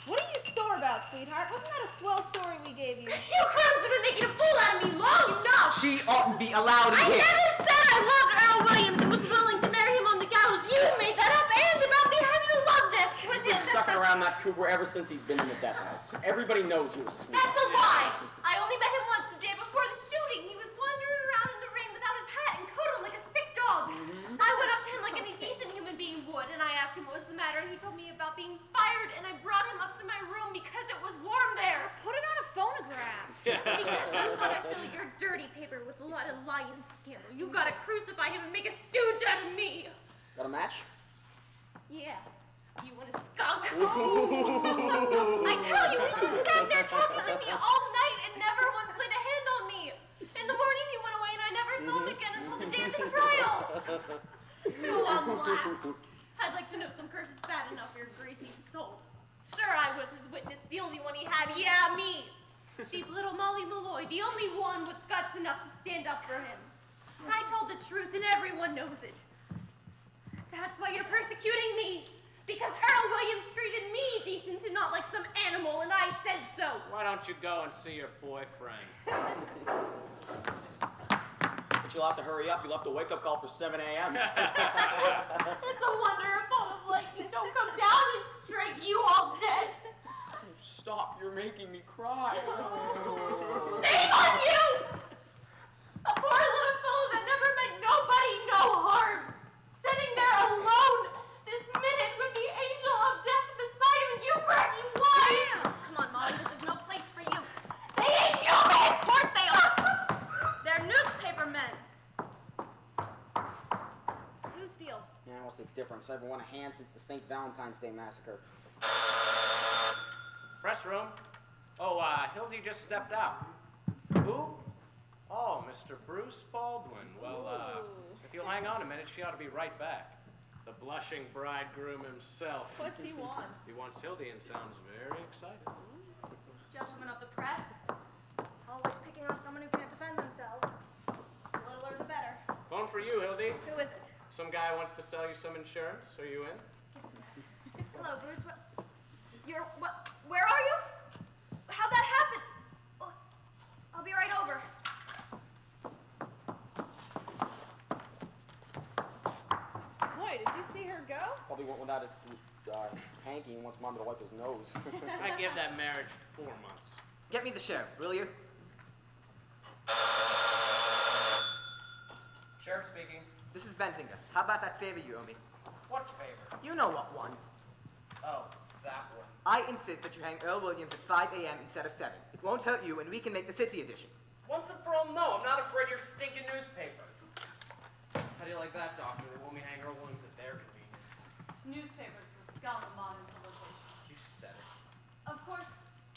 What are you sore about, sweetheart? Wasn't that a swell story we gave you? You crumbs have been making a fool out of me long enough. She oughtn't be allowed I in here. never said I loved Earl Williams and was willing to marry him on the gallows. You made that up, and about me having a love nest with You've him. been sucking around that cougar ever since he's been in the death house. Everybody knows you're a sweet. That's a lie. I only met him once the day before the shooting. He was wandering around in the ring without his hat and coated like a sick dog. I went up to him like any decent human being would, and I asked him what was the matter, and he told me about being fired, and I brought him up to my room because it was warm there. Put it on a phonograph. Just because you want to fill your dirty paper with a lot of lying scandal, you gotta crucify him and make a stooge out of me. Got a match? Yeah. You want a skunk? I tell you, he just sat there talking to me all night and never once laid a hand on me. In the morning he went away and I never saw him again until the day of the trial. Go on, laugh. I'd like to know some curses bad enough for your greasy souls. Sure, I was his witness, the only one he had. Yeah, me. Cheap little Molly Malloy, the only one with guts enough to stand up for him. I told the truth and everyone knows it. That's why you're persecuting me. Because Earl Williams treated me decent and not like some animal, and I said so. Why don't you go and see your boyfriend? But you'll have to hurry up. You'll have to wake up call for 7 a.m. It's a wonder a bolt of lightning don't come down and strike you all dead. Stop. You're making me cry. Shame on you! A poor little fellow that never meant nobody no harm. Sitting there alone this minute with the angel of death beside him, you bragging swine! man, what's the difference? I haven't won a hand since the St. Valentine's Day massacre. Press room. Oh, Hildy just stepped out. Who? Oh, Mr. Bruce Baldwin. Well, if you'll hang on a minute, she ought to be right back. The blushing bridegroom himself. What's he want? He wants Hildy and sounds very excited. Gentlemen of the press, always picking on someone who can't defend themselves. The littler the better. Phone for you, Hildy. Who is it? Some guy wants to sell you some insurance. Are you in? Hello, Bruce. What? Where are you? How'd that happen? Oh, I'll be right over. Boy, did you see her go? Probably went without his hanky and wants Mom to wipe his nose. I give that marriage 4 months. Get me the sheriff, will you? Sheriff speaking. This is Benzinger. How about that favor you owe me? What favor? You know what one. Oh, that one. I insist that you hang Earl Williams at 5 a.m. instead of 7. It won't hurt you, and we can make the city edition. Once and for all, no. I'm not afraid of your stinking newspaper. How do you like that, Doctor? They want me to hang Earl Williams at their convenience. Newspapers, the scum of modern civilization. You said it. Of course,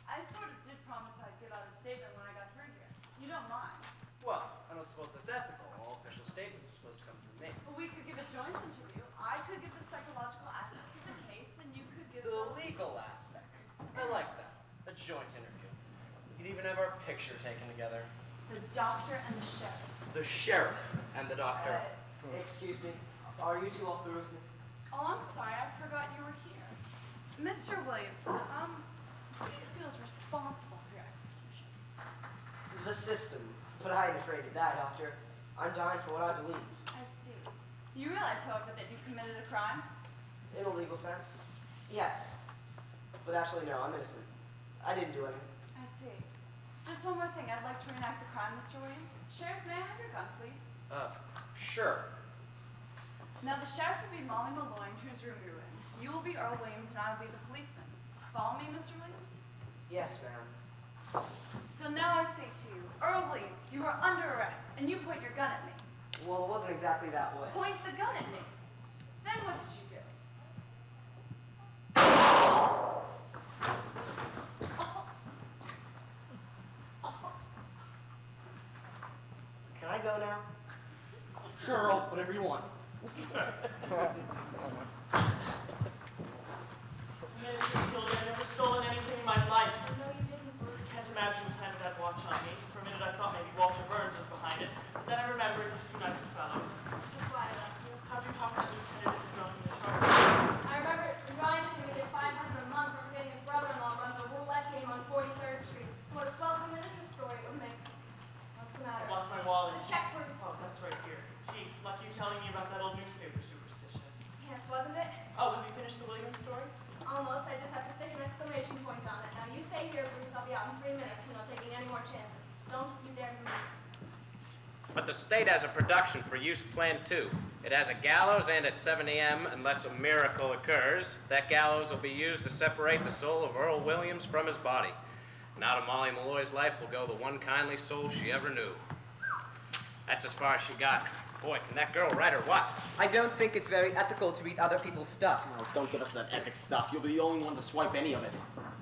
I sort of did promise I'd give out a statement when I got through here. You don't mind. Well, I don't suppose that's ethical. All official statements are supposed to come through me. Well, we could give a joint interview. I could give the psychological aspects of the case, and you could give The legal aspects. I like that. A joint interview. We could even have our picture taken together. the doctor and the sheriff. The sheriff and the doctor. Excuse me. Are you two all through with me? Oh, I'm sorry. I forgot you were here. Mr. Williams, who do you feel is responsible for your execution? The system. But I ain't afraid to die, Doctor. I'm dying for what I believe. I see. You realize, however, that you committed a crime? In a legal sense, yes. But actually, no, I'm innocent. I didn't do anything. I see. Just one more thing. I'd like to reenact the crime, Mr. Williams. Sheriff, may I have your gun, please? Sure. Now, the sheriff will be Molly Malloy, whose room you're in. You will be Earl Williams, and I will be the policeman. Follow me, Mr. Williams? Yes, ma'am. So now I say to you, Earl Williams, you are under arrest, and you point your gun at me. Well, it wasn't exactly that way. Point the gun at me. Then what did you do? Can I go now? Girl, whatever you want. Minister Hildy, I've never stolen anything in my life. No, you didn't. Can't imagine you planted that watch on me. For a minute I thought maybe Walter Burns was behind it. But then I remembered he was too nice a fellow. That's why I left you. How'd you talk that lieutenant into drawing me a charge? I remember Ryan told me that 500 a month for forgetting his brother-in-law runs a roulette game on 43rd Street. What a swell interest story it would make. What's the matter? I lost my wallet. The check, Bruce. Oh, that's right here. Gee, lucky you telling me about that old newspaper superstition. Yes, wasn't it? Oh, have you finished the Williams story? Almost. I just have to stick an exclamation point on it. Now you stay here, Bruce. I'll be out in 3 minutes. You're not taking any more chances. Don't you dare move. But the state has a production for use plan 2. It has a gallows, and at 7 a.m., unless a miracle occurs, that gallows will be used to separate the soul of Earl Williams from his body. And out of Molly Malloy's life will go the one kindly soul she ever knew. That's as far as she got. Boy, can that girl write or what? I don't think it's very ethical to eat other people's stuff. No, don't give us that epic stuff. You'll be the only one to swipe any of it.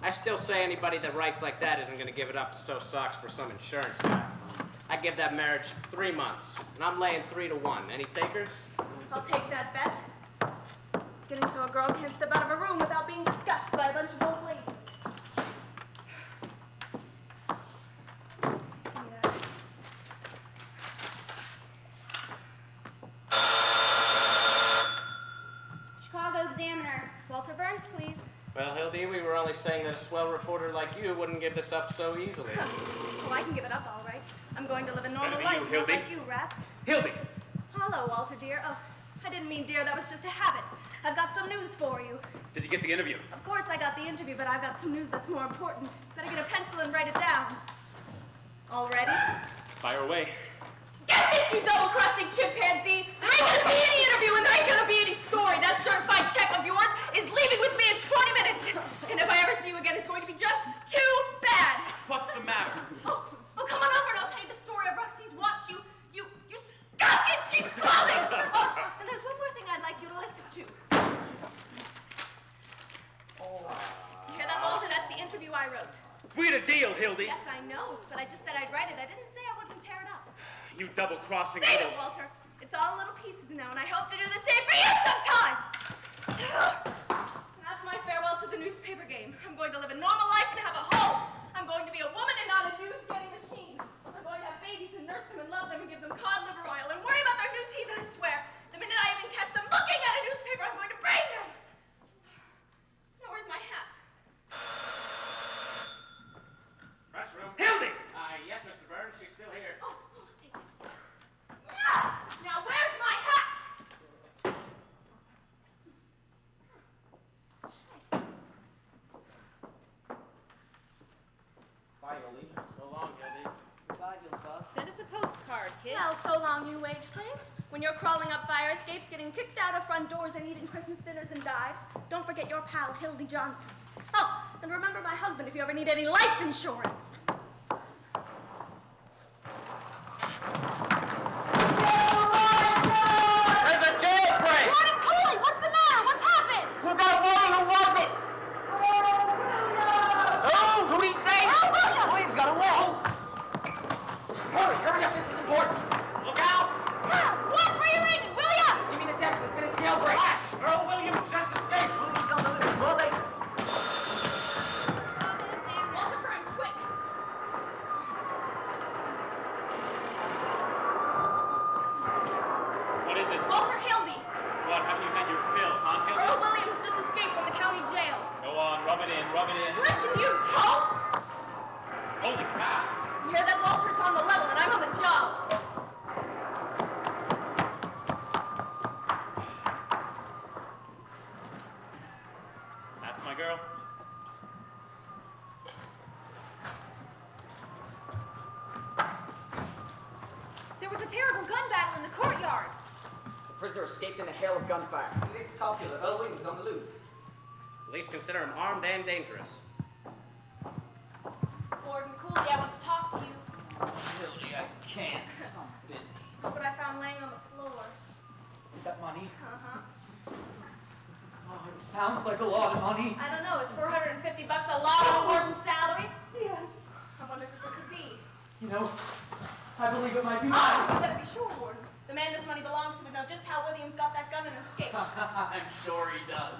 I still say anybody that writes like that isn't going to give it up to sew socks for some insurance guy. I give that marriage 3 months, and I'm laying 3 to 1. Any takers? I'll take that bet. It's getting so a girl can't step out of a room without being discussed by a bunch of old ladies. Give me that. Chicago Examiner. Walter Burns, please. Well, Hildy, we were only saying that a swell reporter like you wouldn't give this up so easily. Oh, I can give it up, all right. I'm going to live a It's normal better life, be you, not Hildy. like you rats. Hildy! Hello, Walter, dear. Oh, I didn't mean dear. That was just a habit. I've got some news for you. Did you get the interview? Of course I got the interview, but I've got some news that's more important. Better get a pencil and write it down. All ready? Fire away. Get this, you double-crossing chimpanzee! There ain't gonna be any interview and there ain't gonna be any story. That certified check of yours is leaving with me in 20 minutes. And if I ever see you again, it's going to be just too bad. What's the matter? Oh, come on over and I'll tell you the story of Roxy's watch. You skunk in sheep's clothing. Oh, and there's one more thing I'd like you to listen We had a deal, Hildy. Yes, I know, but I just said I'd write it. I didn't say I wouldn't tear it up. You double-crossing Save little... it, Walter. It's all little pieces now, and I hope to do the same for you sometime. And that's my farewell to the newspaper game. I'm going to live a normal life and have a home. I'm going to be a woman and not a news-getting machine. I'm going to have babies and nurse them and love them and give them cod liver oil and worry about their new teeth, and I swear, the minute I even catch them looking at a newspaper, I'm going to brain them. Now, where's my hat? Restroom. Hildy! Yes, Mr. Burns, she's still here. Oh, I'll take this one. Now, where's my hat? Bye, Hildy. So long, Hildy. Goodbye, Gilbert. Send us a postcard, kid. Well, so long, you wage slaves. When you're crawling up fire escapes, getting kicked out of front doors, and eating Christmas dinners and dives, don't forget your pal, Hildy Johnson. Oh, and remember my husband if you ever need any life insurance. There's a jailbreak! Gordon Cooley, what's the matter? What's happened? Who got Wally? Who was it? Who? Who'd he say? Oh, William! Williams got away! Hurry up, this is important. Look out! Watch where you're aiming, William! Give me the desk, there's been a jailbreak. Flash! Earl Williams just escaped. Williams on the loose. More late. Walter Burns, quick! What is it? Walter Hildy! What, haven't you had your fill, huh, Hildy? Earl Williams just escaped from the county jail. Go on, rub it in, rub it in. Listen, you toad! Holy cow! You hear that, Walter? It's on the level, and I'm on the job. That's my girl. There was a terrible gun battle in the courtyard. The prisoner escaped in a hail of gunfire. You need to calculate. Earl Williams on the loose. Police consider him armed and dangerous. Gordon Cooley, I want to talk to you. Hildy, I can't. I'm busy. Look what I found laying on the floor. Is that money? Uh-huh. Oh, it sounds like a lot of money. I don't know, is $450 a lot of Gordon's salary? Yes. I wonder whose it could be. You know, I believe it might be Oh, mine. you better be sure, Gordon. The man this money belongs to would know just how Williams got that gun and escaped. I'm sure he does.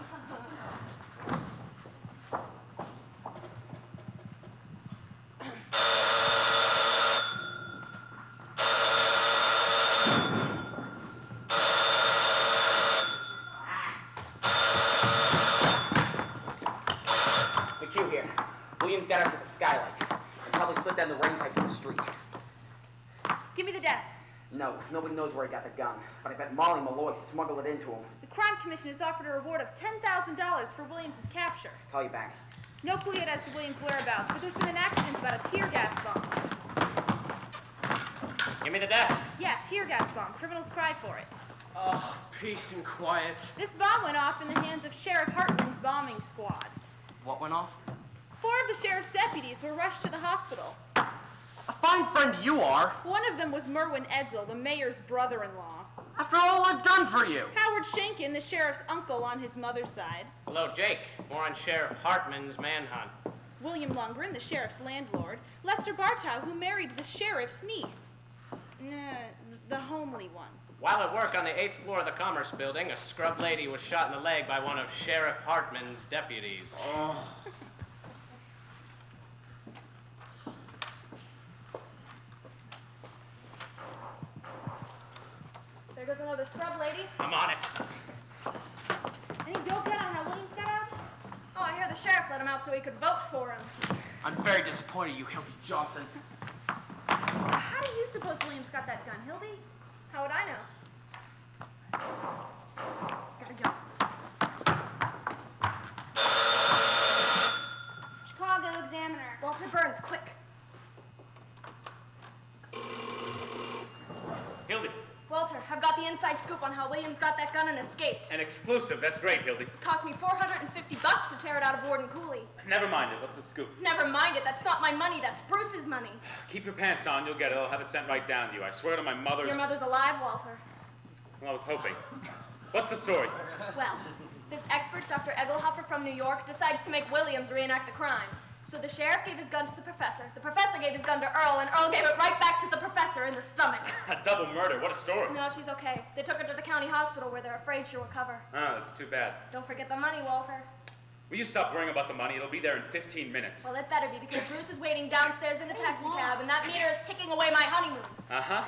The cue here. Williams got up to the skylight. And probably slid down the rain pipe to the street. Give me the desk. No, nobody knows where he got the gun. But I bet Molly Malloy smuggled it into him. The Crime Commission has offered a reward of $10,000 for Williams' capture. Call you back. No clue yet as to Williams' whereabouts, but there's been an accident about a tear gas bomb. Give me the desk. Yeah, tear gas bomb. Criminals cried for it. Oh, peace and quiet. This bomb went off in the hands of Sheriff Hartman's bombing squad. What went off? 4 of the sheriff's deputies were rushed to the hospital. A fine friend you are. One of them was Merwin Edsel, the mayor's brother-in-law. After all I've done for you. Howard Schenken, the sheriff's uncle on his mother's side. Hello, Jake. More on Sheriff Hartman's manhunt. William Lundgren, the sheriff's landlord. Lester Bartow, who married the sheriff's niece. Nah, the homely one. While at work on the 8th floor of the Commerce Building, a scrub lady was shot in the leg by one of Sheriff Hartman's deputies. Oh. There goes another scrub lady. I'm on it. Any dope yet on how Williams got out? Oh, I hear the sheriff let him out so he could vote for him. I'm very disappointed, you Hildy Johnson. How do you suppose Williams got that gun, Hildy? How would I know? Gotta go. Chicago Examiner. Walter Burns, quick. Hildy, Walter, I've got the inside scoop on how Williams got that gun and escaped. an exclusive. That's great, Hildy. It cost me $450 to tear it out of Warden Cooley. Never mind it. What's the scoop? Never mind it. That's not my money. That's Bruce's money. Keep your pants on. You'll get it. I'll have it sent right down to you. I swear to my mother's... Your mother's alive, Walter. Well, I was hoping. What's the story? Well, this expert, Dr. Egelhofer from New York, decides to make Williams reenact the crime. So the sheriff gave his gun to the professor gave his gun to Earl, and Earl gave it right back to the professor in the stomach. A double murder, what a story. No, she's okay. They took her to the county hospital where they're afraid she'll recover. Ah, that's too bad. Don't forget the money, Walter. Will you stop worrying about the money? It'll be there in 15 minutes. Well, it better be, because Bruce is waiting downstairs in a taxi cab, and that meter is ticking away my honeymoon. Uh-huh.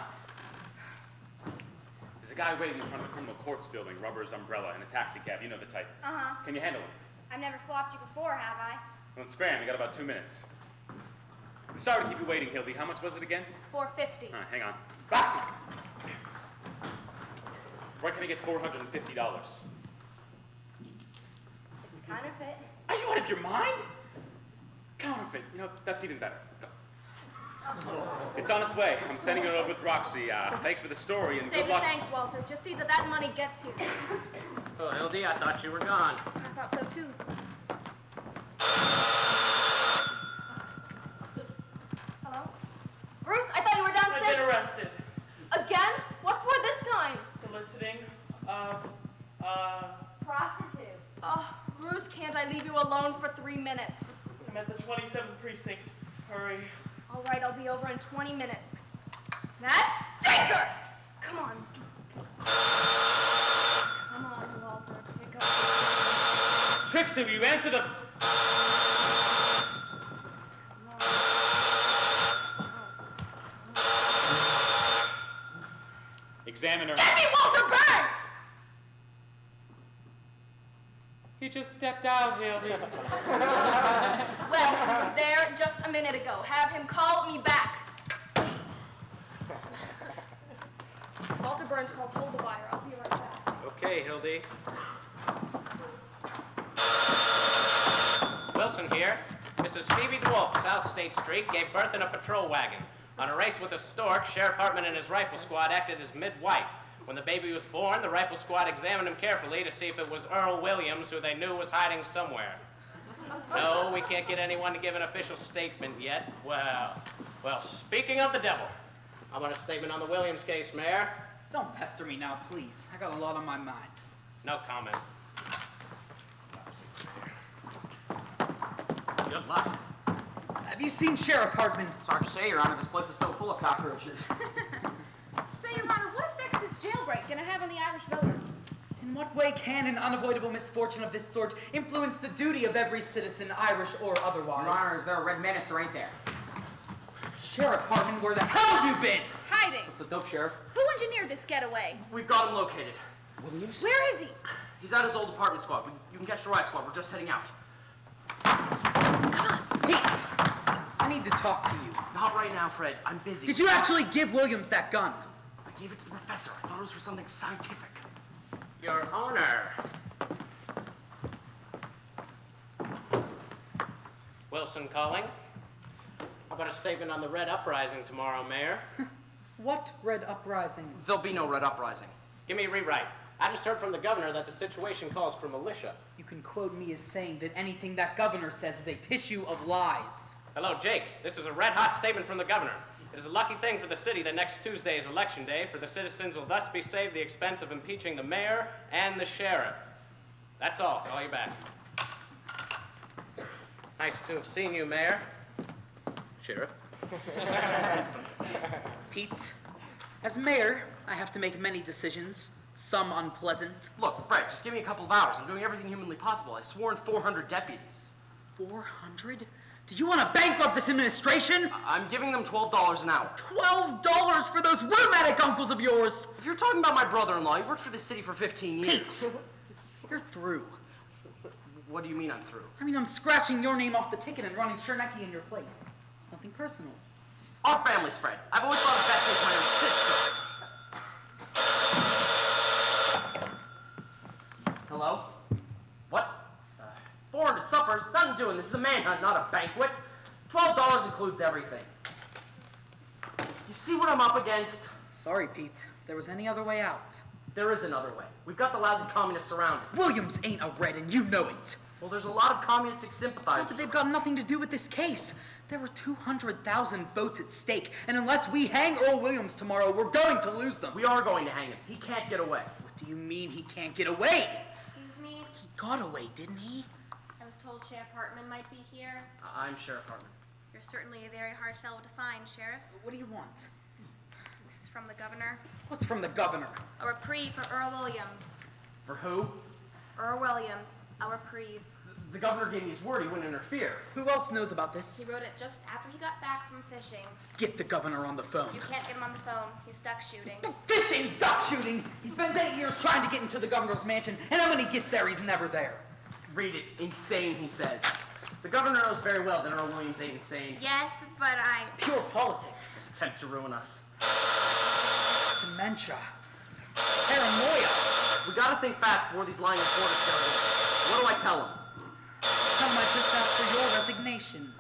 There's a guy waiting in front of the criminal courts building, rubber's umbrella, in a taxi cab. You know the type. Uh-huh. Can you handle him? I've never flopped you before, have I? Well, scram, you got about 2 minutes. I'm sorry to keep you waiting, Hildy. How much was it again? $450. Hang on. Roxy! Where can I get $450? It's counterfeit. Are you out of your mind? Counterfeit. You know, that's even better. Go. It's on its way. I'm sending it over with Roxy. Thanks for the story and Save good the luck. thanks, Walter. Just see that that money gets here. Oh, Hildy, I thought you were gone. I thought so, too. Hello? Bruce, I thought you were I've downstairs. been arrested. Again? What for this time? Soliciting, Prostitute. Oh, Bruce, can't I leave you alone for 3 minutes? I'm at the 27th precinct. Hurry. All right, I'll be over in 20 minutes. That stinker! Come on. Come on, Walter, pick up. Trixie, will you answer the... Examiner. Get me Walter Burns! He just stepped out, Hildy. Well, he was there just a minute ago. Have him call me back. Walter Burns calls, hold the wire. I'll be right back. Okay, Hildy. Wilson here. Mrs. Phoebe DeWolf, South State Street, gave birth in a patrol wagon. On a race with a stork, Sheriff Hartman and his rifle squad acted as midwife. When the baby was born, the rifle squad examined him carefully to see if it was Earl Williams, who they knew was hiding somewhere. No, we can't get anyone to give an official statement yet. Well, speaking of the devil, I want a statement on the Williams case, Mayor. Don't pester me now, please. I got a lot on my mind. No comment. Good luck. Have you seen Sheriff Hartman? Sorry to say, Your Honor, this place is so full of cockroaches. Say, Your Honor, what effect is this jailbreak gonna have on the Irish voters? In what way can an unavoidable misfortune of this sort influence the duty of every citizen, Irish or otherwise? Your Honor, is there a red menace or ain't there? Sheriff Hartman, where the hell have you been? Hiding. What's the dope, Sheriff? Who engineered this getaway? We've got him located. Williams? Where is he? He's at his old apartment squad. You can catch the ride squad. We're just heading out. Pete! I need to talk to you. Not right now, Fred. I'm busy. Did you actually give Williams that gun? I gave it to the professor. I thought it was for something scientific. Your Honor. Wilson calling. How about a statement on the Red Uprising tomorrow, Mayor? What Red Uprising? There'll be no red uprising. Give me a rewrite. I just heard from the governor that the situation calls for militia. You can quote me as saying that anything that governor says is a tissue of lies. Hello, Jake. This is a red-hot statement from the governor. It is a lucky thing for the city that next Tuesday is election day, for the citizens will thus be saved the expense of impeaching the mayor and the sheriff. That's all. Call you back. Nice to have seen you, Mayor. Sheriff. Pete, as mayor, I have to make many decisions, some unpleasant. Look, Fred, just give me a couple of hours. I'm doing everything humanly possible. I've sworn 400 deputies. 400? Do you want to bankrupt this administration? I'm giving them $12 an hour. $12 for those rheumatic uncles of yours! If you're talking about my brother-in-law, he worked for the city for 15 years. Pete, you're through. What do you mean I'm through? I mean, I'm scratching your name off the ticket and running Chernecki in your place. It's nothing personal. Our family's Fred. I've always thought of best as my own sister. Hello? What? 400 suppers? Nothing doing. This is a manhunt, not a banquet. $12 includes everything. You see what I'm up against? Sorry, Pete. If there was any other way out. There is another way. We've got the lousy communists surrounded. Williams ain't a red, and you know it. Well, there's a lot of communistic sympathizers. But they've got nothing to do with this case. There were 200,000 votes at stake, and unless we hang Earl Williams tomorrow, we're going to lose them. We are going to hang him. He can't get away. What do you mean he can't get away? Excuse me? He got away, didn't he? I was told Sheriff Hartman might be here. I'm Sheriff Hartman. You're certainly a very hard fellow to find, Sheriff. What do you want? This is from the governor. What's from the governor? A reprieve for Earl Williams. For who? Earl Williams, a reprieve. The governor gave me his word he wouldn't interfere. Who else knows about this? He wrote it just after he got back from fishing. Get the governor on the phone. You can't get him on the phone. He's duck shooting. Fishing, duck shooting! He spends 8 years trying to get into the governor's mansion, and then when he gets there, he's never there. Read it. Insane, he says. The governor knows very well that Earl Williams ain't insane. Yes, but I... Pure politics. Attempt to ruin us. Dementia. Paranoia. We gotta think fast before these lying reporters get away. What do I tell them? Tell him I just asked for your resignation.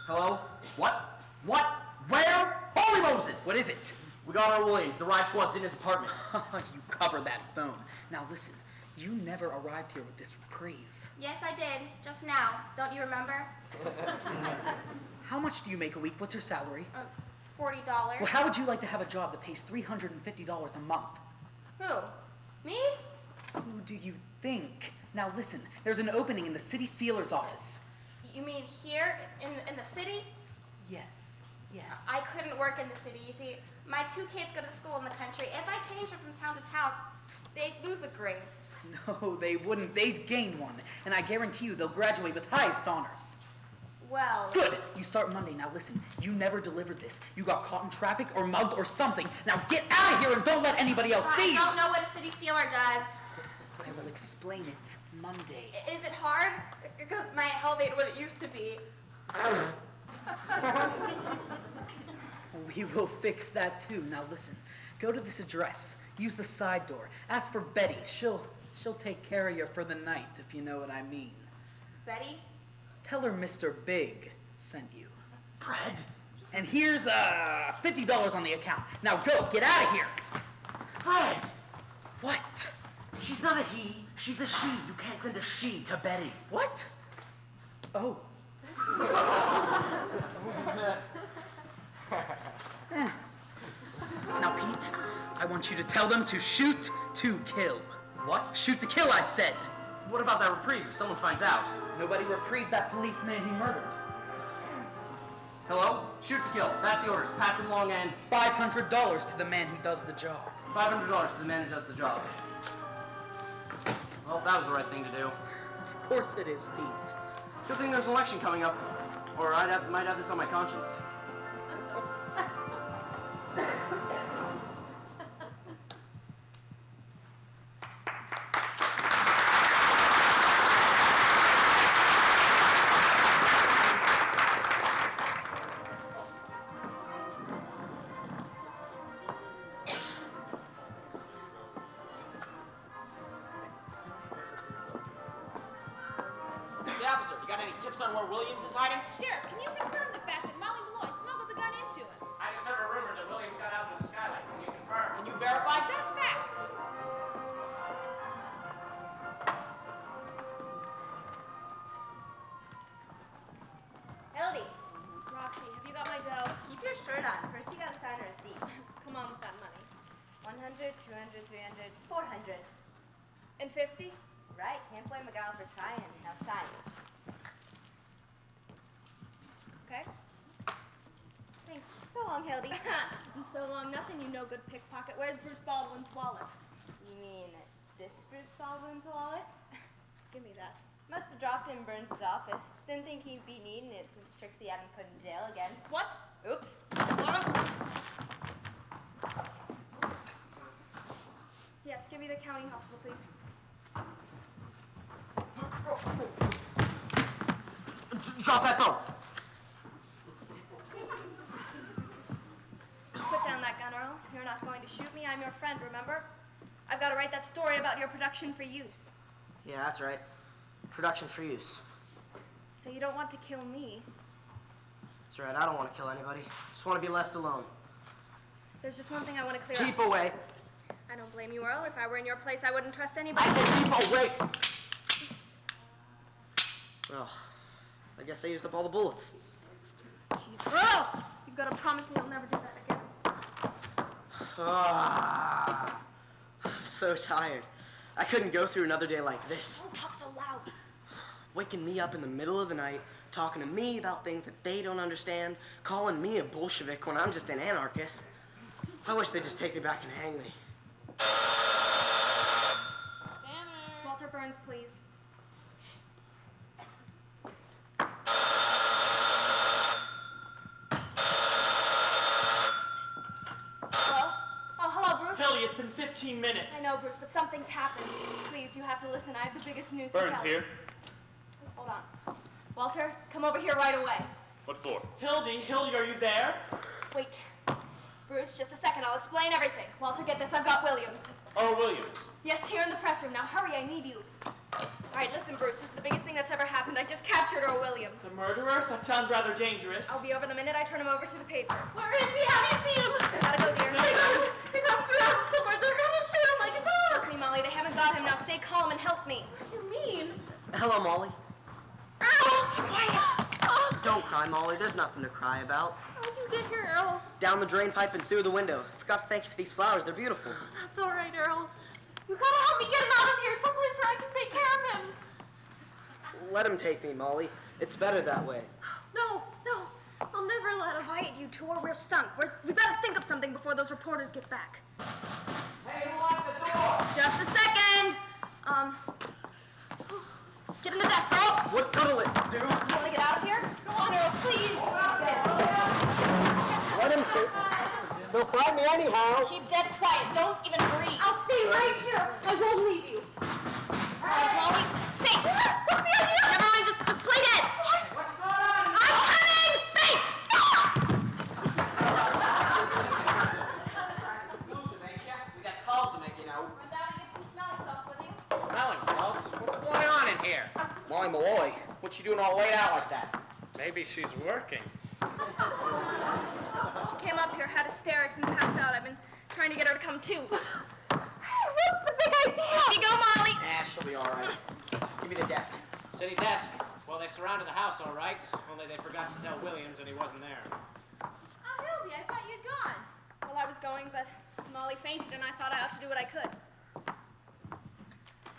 Hello? What? What? Where? Holy Moses! What is it? We got Earl Williams. The riot squad's in his apartment. You covered that phone. Now listen, you never arrived here with this reprieve. Yes, I did. Just now. Don't you remember? How much do you make a week? What's your salary? $40. Well, how would you like to have a job that pays $350 a month? Who? Me? Who do you think? Now listen, there's an opening in the city sealer's office. You mean here in the city? Yes, yes. I couldn't work in the city. You see, my 2 kids go to school in the country. If I change them from town to town, they'd lose a grade. No, they wouldn't. They'd gain one. And I guarantee you they'll graduate with highest honors. Well... Good! You start Monday. Now listen, you never delivered this. You got caught in traffic or mugged or something. Now get out of here and don't let anybody else see you! I don't know what a city sealer does. I will explain it Monday. Is it hard? Because my health ain't what it used to be. We will fix that too. Now listen, go to this address. Use the side door. Ask for Betty. She'll take care of you for the night, if you know what I mean. Betty? Tell her Mr. Big sent you. Fred? And here's $50 on the account. Now go, get out of here. Fred! What? She's not a he, she's a she. You can't send a she to Betty. What? Oh. Now, Pete, I want you to tell them to shoot to kill. What? Shoot to kill, I said. What about that reprieve if someone finds out? Nobody reprieved that policeman he murdered. Hello? Shoot to kill. That's the orders. Pass it along and... $500 to the man who does the job. $500 to the man who does the job. Well, that was the right thing to do. Of course it is, Pete. Good thing there's an election coming up. Or I might have this on my conscience. Say, officer, you got any tips on where Williams is hiding? Sheriff, can you confirm the fact that Molly Malloy smuggled the gun into him? I just heard a rumor that Williams got out through the skylight. Can you confirm? Can you verify? Is that a fact? Elodie. Roxy, have you got my dough? Keep your shirt on. First you gotta sign a receipt. Come on with that money. 100, 200, 300, 400. And 50? Right, can't blame a gal for trying. Now sign. Okay. Thanks. So long, Hildy. And so long, nothing, you no good pickpocket. Where's Bruce Baldwin's wallet? You mean this Bruce Baldwin's wallet? Give me that. Must have dropped it in Burns' office. Didn't think he'd be needing it since Trixie had him put in jail again. What? Oops. Yes, give me the county hospital, please. Drop that phone! Put down that gun, Earl. You're not going to shoot me. I'm your friend, remember? I've got to write that story about your production for use. Yeah, that's right. Production for use. So you don't want to kill me. That's right, I don't want to kill anybody. Just want to be left alone. There's just one thing I want to clear up. Keep away. I don't blame you, Earl. If I were in your place, I wouldn't trust anybody. I said keep away. Well, I guess I used up all the bullets. Jeez, Earl! You've got to promise me you'll never do that again. I'm so tired. I couldn't go through another day like this. Don't talk so loud. waking me up in the middle of the night, talking to me about things that they don't understand, calling me a Bolshevik when I'm just an anarchist. I wish they'd just take me back and hang me. Walter Burns, please. Hello? Oh, hello, Bruce. Hildy, it's been 15 minutes. I know, Bruce, but something's happened. Please, you have to listen. I have the biggest news to Burns tell. here. Hold on. Walter, come over here right away. What for? Hildy, are you there? Wait. Bruce, just a second. I'll explain everything. Walter, get this. I've got Williams. Earl Williams. Yes, here in the press room. Now hurry, I need you. All right, listen, Bruce. This is the biggest thing that's ever happened. I just captured Earl Williams. The murderer? That sounds rather dangerous. I'll be over the minute I turn him over to the paper. Where is he? Have you seen him? Gotta go, dear. He comes around somewhere. They're gonna shoot him like a dog. Trust me, Molly. They haven't got him. Now stay calm and help me. What do you mean? Hello, Molly. Earl! Quiet! Oh, Don't cry, Molly. There's nothing to cry about. how'd you get here, Earl? Down the drain pipe and through the window. Forgot to thank you for these flowers. They're beautiful. That's all right, Earl. You gotta help me get him out of here, someplace where I can take care of him. Let him take me, Molly. It's better that way. No, I'll never let him. Quiet, you two, or we're sunk. We've got to think of something before those reporters get back. Hey, who locked the door? Just a second. Get in the desk, Earl. What'll it do? You want to get out of here? Go on, Earl, please. Let him take. They'll find me anyhow. Keep dead quiet. Don't even breathe. I'll stay right here. I won't leave you. All right, Molly. Faint. What's the idea? Never mind. Just play dead. What's going on? I'm coming. Faint. Exclusive, ain't ya? We got calls to make, you know. Run down and get some smelling salts with you. Smelling salts? What's going on in here? Molly Malloy, what you doing all laid out like that? Maybe she's working. She came up here, had hysterics, and passed out. I've been trying to get her to come too. What's the big idea? Here you go, Molly. Nah, she'll be all right. Give me the desk. City desk. Well, they surrounded the house all right, only they forgot to tell Williams that he wasn't there. Oh, Hildy, I thought you'd gone. Well, I was going, but Molly fainted, and I thought I ought to do what I could.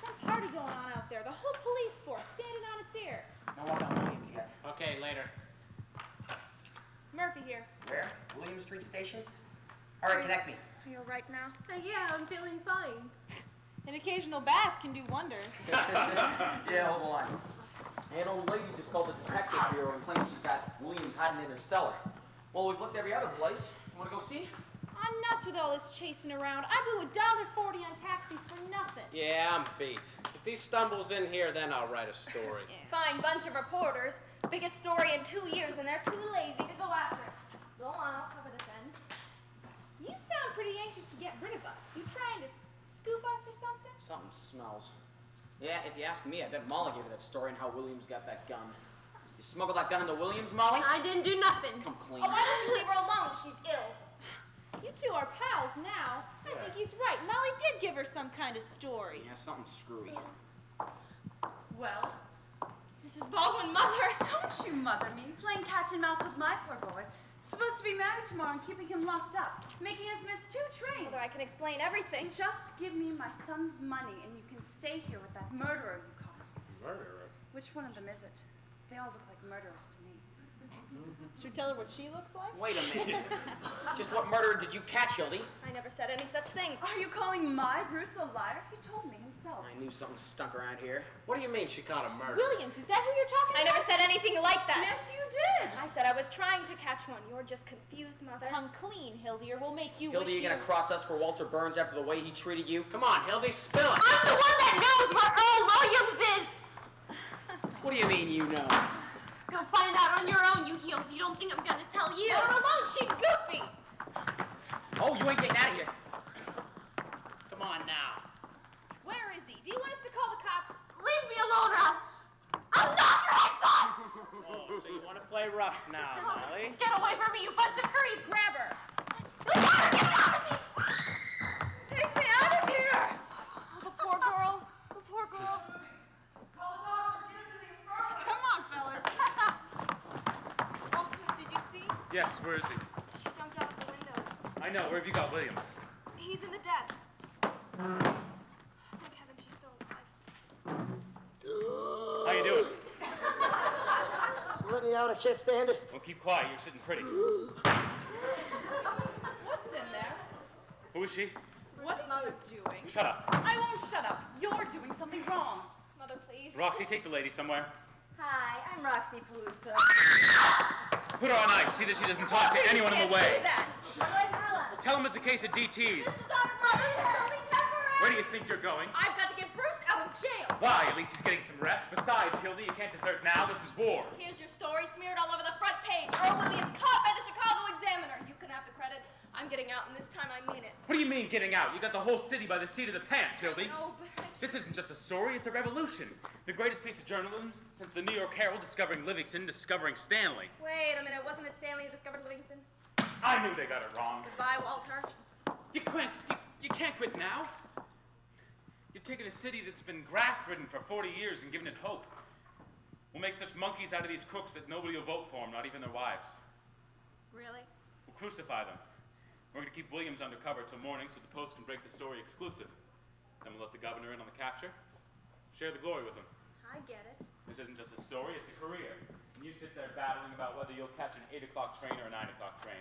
Some party going on out there. The whole police force standing on its ear. No one got Williams yet. Okay, later. Murphy here. Where? William Street Station? All right, connect me. Are you all right now? Yeah, I'm feeling fine. An occasional bath can do wonders. Yeah, hold on. An old lady just called the detective bureau and claims she's got Williams hiding in her cellar. Well, we've looked every other place. You want to go see? I'm nuts with all this chasing around. I blew $1.40 on taxis for nothing. Yeah, I'm beat. If he stumbles in here, then I'll write a story. Fine bunch of reporters. Biggest story in 2 years, and they're too lazy to go after it. Go on, I'll cover this end. You sound pretty anxious to get rid of us. You trying to scoop us or something? Something smells. Yeah, if you ask me, I bet Molly gave you that story on how Williams got that gun. You smuggled that gun into Williams, Molly? I didn't do nothing. Come clean. Oh, why don't you leave her alone? She's ill. You two are pals now. I think he's right. Molly did give her some kind of story. Yeah, something screwy. Well, Mrs. Baldwin, mother. don't you mother me, playing cat and mouse with my poor boy. Supposed to be married tomorrow and keeping him locked up, making us miss 2 trains. Mother, I can explain everything. Just give me my son's money and you can stay here with that murderer you caught. Murderer? Which one of them is it? They all look like murderers to me. Should we tell her what she looks like? Wait a minute. Just what murderer did you catch, Hildy? I never said any such thing. Are you calling my Bruce a liar? He told me himself. I knew something stunk around here. What do you mean she caught a murderer? Williams, is that who you're talking I about? never said anything like that. Yes, you did. I said I was trying to catch one. You're just confused, Mother. Come clean, Hildy, or we'll make you Hildy, wish you gonna cross us for Walter Burns after the way he treated you? Come on, Hildy, spill it. I'm the one that knows where Earl Williams is. What do you mean you know? Go find out on your own, you heels. You don't think I'm gonna tell you? Leave her alone. She's goofy. Oh, you ain't getting out of here. Come on now. Where is he? Do you want us to call the cops? Leave me alone, Ralph. I'll knock your heads off. Oh, so you want to play rough now, Molly? Get away from me, you bunch of creeps. Grab her. You gotta get out of me. Take me out of here. Oh, the poor girl. The poor girl. Come on, fellas. Oh, did you see? Yes, where is he? She jumped out of the window. I know. Where have you got Williams? He's in the desk. Thank heaven she's still alive. How you doing? I can't stand it. Well, keep quiet. You're sitting pretty. What's in there? Who is she? What are you doing? Shut up. I won't shut up. You're doing something wrong. Mother, please. Roxy, take the lady somewhere. Hi, I'm Roxy Palooza. Put her on ice. See that she doesn't talk to anyone in the way. Do that. Tell him it's a case of DTs. Where do you think you're going? I've got to get Bruce out of jail. Why? At least he's getting some rest. Besides, Hildy, you can't desert now. This is war. Here's your story smeared all over the front page. Earl Williams caught by the Chicago Examiner. You can have the credit. I'm getting out, and this time I mean it. What do you mean getting out? You got the whole city by the seat of the pants, Hildy. No, but This isn't just a story, it's a revolution. The greatest piece of journalism since the New York Herald discovering Livingston discovering Stanley. wait a minute. Wasn't it Stanley who discovered Livingston? I knew they got it wrong. Goodbye, Walter. You can't quit now. You're taking a city that's been graft-ridden for 40 years and giving it hope. We'll make such monkeys out of these crooks that nobody will vote for them, not even their wives. Really? We'll crucify them. We're going to keep Williams undercover till morning so the Post can break the story exclusive. Then we'll let the governor in on the capture. Share the glory with him. I get it. This isn't just a story, it's a career. And you sit there battling about whether you'll catch an 8 o'clock train or a 9 o'clock train.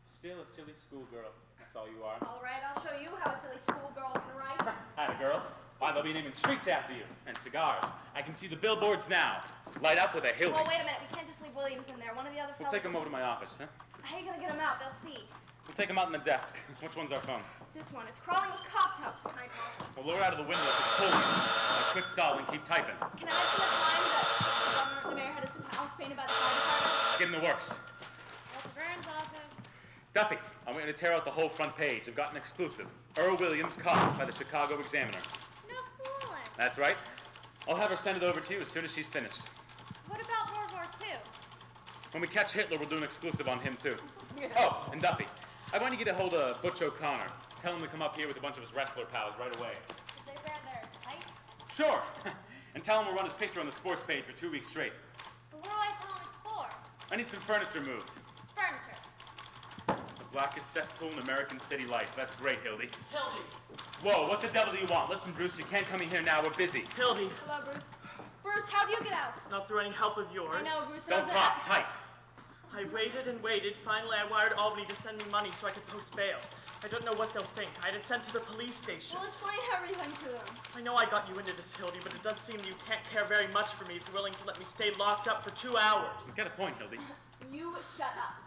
Still a silly schoolgirl. That's all you are. All right, I'll show you how a silly schoolgirl can write. Hi, girl. Why, they'll be naming streets after you. And cigars. I can see the billboards now. Light up with a Hildy. Well, wait a minute. We can't just leave Williams in there. One of the other We'll fellas... take him over to my office, huh? How are you going to get him out? They'll see. We'll take him out in the desk. Which one's our phone? This one. It's crawling with cops outside. We'll lower out of the window to the police. Now quit stalling, keep typing. Can I ask you a line that the mayor had his house painted by the fire department? Give him the works. Walter Burns' office. Duffy, I want you to tear out the whole front page. I've got an exclusive. Earl Williams caught by the Chicago Examiner. No fooling. That's right. I'll have her send it over to you as soon as she's finished. What about World War II? When we catch Hitler, we'll do an exclusive on him, too. Oh, and Duffy, I want you to get a hold of Butch O'Connor. Tell him to come up here with a bunch of his wrestler pals right away. Did they wear their tights? Sure. And tell him we'll run his picture on the sports page for 2 weeks straight. But what do I tell them it's for? I need some furniture moved. Furniture. The blackest cesspool in American city life. That's great, Hildy. Hildy. Whoa, what the devil do you want? Listen, Bruce, you can't come in here now. We're busy. Hildy. Hello, Bruce. Bruce, how do you get out? Not through any help of yours. I know, Bruce, but Don't talk. Type. I waited and waited. Finally, I wired Albany to send me money so I could post bail. I don't know what they'll think. I had it sent to the police station. Well, explain everything to them. I know I got you into this, Hildy, but it does seem you can't care very much for me if you're willing to let me stay locked up for 2 hours. You've got a point, Hildy. You shut up.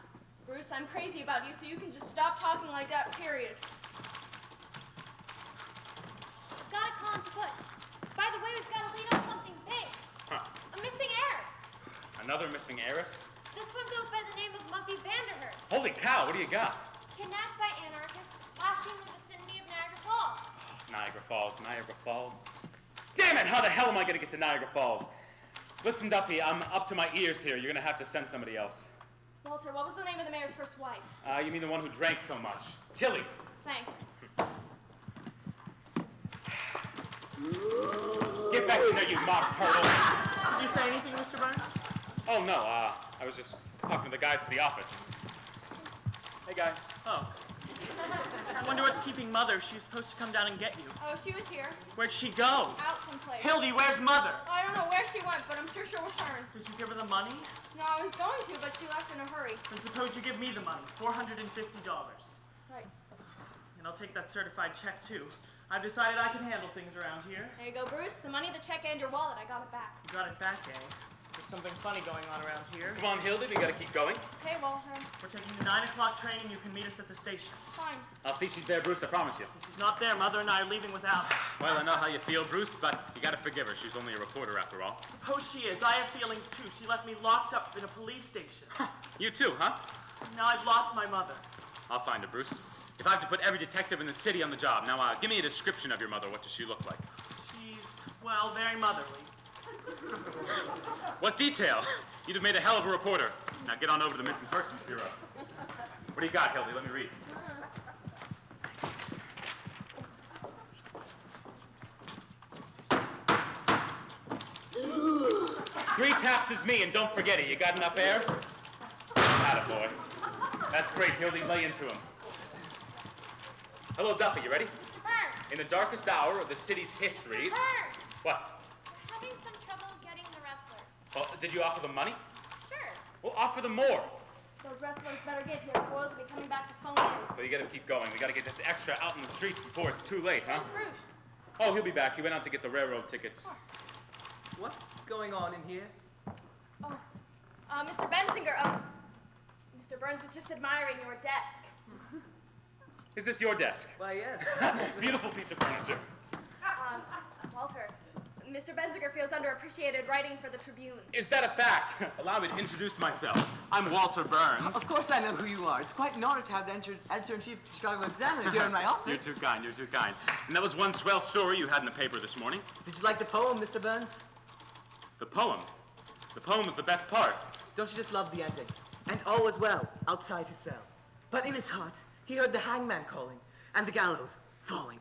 Bruce, I'm crazy about you, so you can just stop talking like that, period. Got a con's foot. By the way, we've got to lead on something big. Huh. A missing heiress. Another missing heiress? This one goes by the name of Muffy Vanderhurst. Holy cow, what do you got? Kidnapped by anarchists, last seen in the vicinity of Niagara Falls. Niagara Falls, Niagara Falls. Damn it, how the hell am I gonna get to Niagara Falls? Listen, Duffy, I'm up to my ears here. You're gonna have to send somebody else. Walter, what was the name of the mayor's first wife? You mean the one who drank so much? Tilly. Thanks. Get back in there, you mock turtle. Did you say anything, Mr. Burns? Oh, no, I was just talking to the guys at the office. Hey, guys. Oh. I wonder what's keeping Mother. She was supposed to come down and get you. Oh, she was here. Where'd she go? Out someplace. Hildy, where's Mother? I don't know where she went, but I'm sure she'll return. Did you give her the money? No, I was going to, but she left in a hurry. Then suppose you give me the money, $450. Right. And I'll take that certified check, too. I've decided I can handle things around here. There you go, Bruce. The money, the check, and your wallet. I got it back. You got it back, eh? There's something funny going on around here. Come on, Hildy, we gotta keep going. Okay, Walter. We're taking the 9 o'clock train and you can meet us at the station. Fine. I'll see she's there, Bruce, I promise you. If she's not there, Mother and I are leaving without. Well, I know how you feel, Bruce, but you gotta forgive her. She's only a reporter after all. Suppose she is. I have feelings, too. She left me locked up in a police station. You too, huh? Now I've lost my mother. I'll find her, Bruce. If I have to put every detective in the city on the job. Now, give me a description of your mother. What does she look like? She's, well, very motherly. What detail? You'd have made a hell of a reporter. Now get on over to the Missing Persons Bureau. What do you got, Hildy? Let me read. Three taps is me, and don't forget it. You got enough air? Attaboy. That's great, Hildy. Lay into him. Hello, Duffy. You ready? Mr. Burns. In the darkest hour of the city's history... Mr. Burns. What? We're having some trouble getting the wrestlers. Well, did you offer them money? Sure. Well, offer them more. Those wrestlers better get here. Boys will be coming back to phone in. But you gotta keep going. We gotta get this extra out in the streets before it's too late, huh? Bruce. Oh, he'll be back. He went out to get the railroad tickets. What's going on in here? Oh, Mr. Bensinger, Mr. Burns was just admiring your desk. Is this your desk? Why, yes. Beautiful piece of furniture. Walter, Mr. Bensinger feels underappreciated writing for the Tribune. Is that a fact? Allow me to introduce myself. I'm Walter Burns. Of course I know who you are. It's quite an honor to have the editor-in-chief of the Chicago Examiner here in my office. You're too kind, you're too kind. And that was one swell story you had in the paper this morning. Did you like the poem, Mr. Burns? The poem? The poem was the best part. Don't you just love the ending? And all was well outside his cell. But in his heart, he heard the hangman calling, and the gallows falling.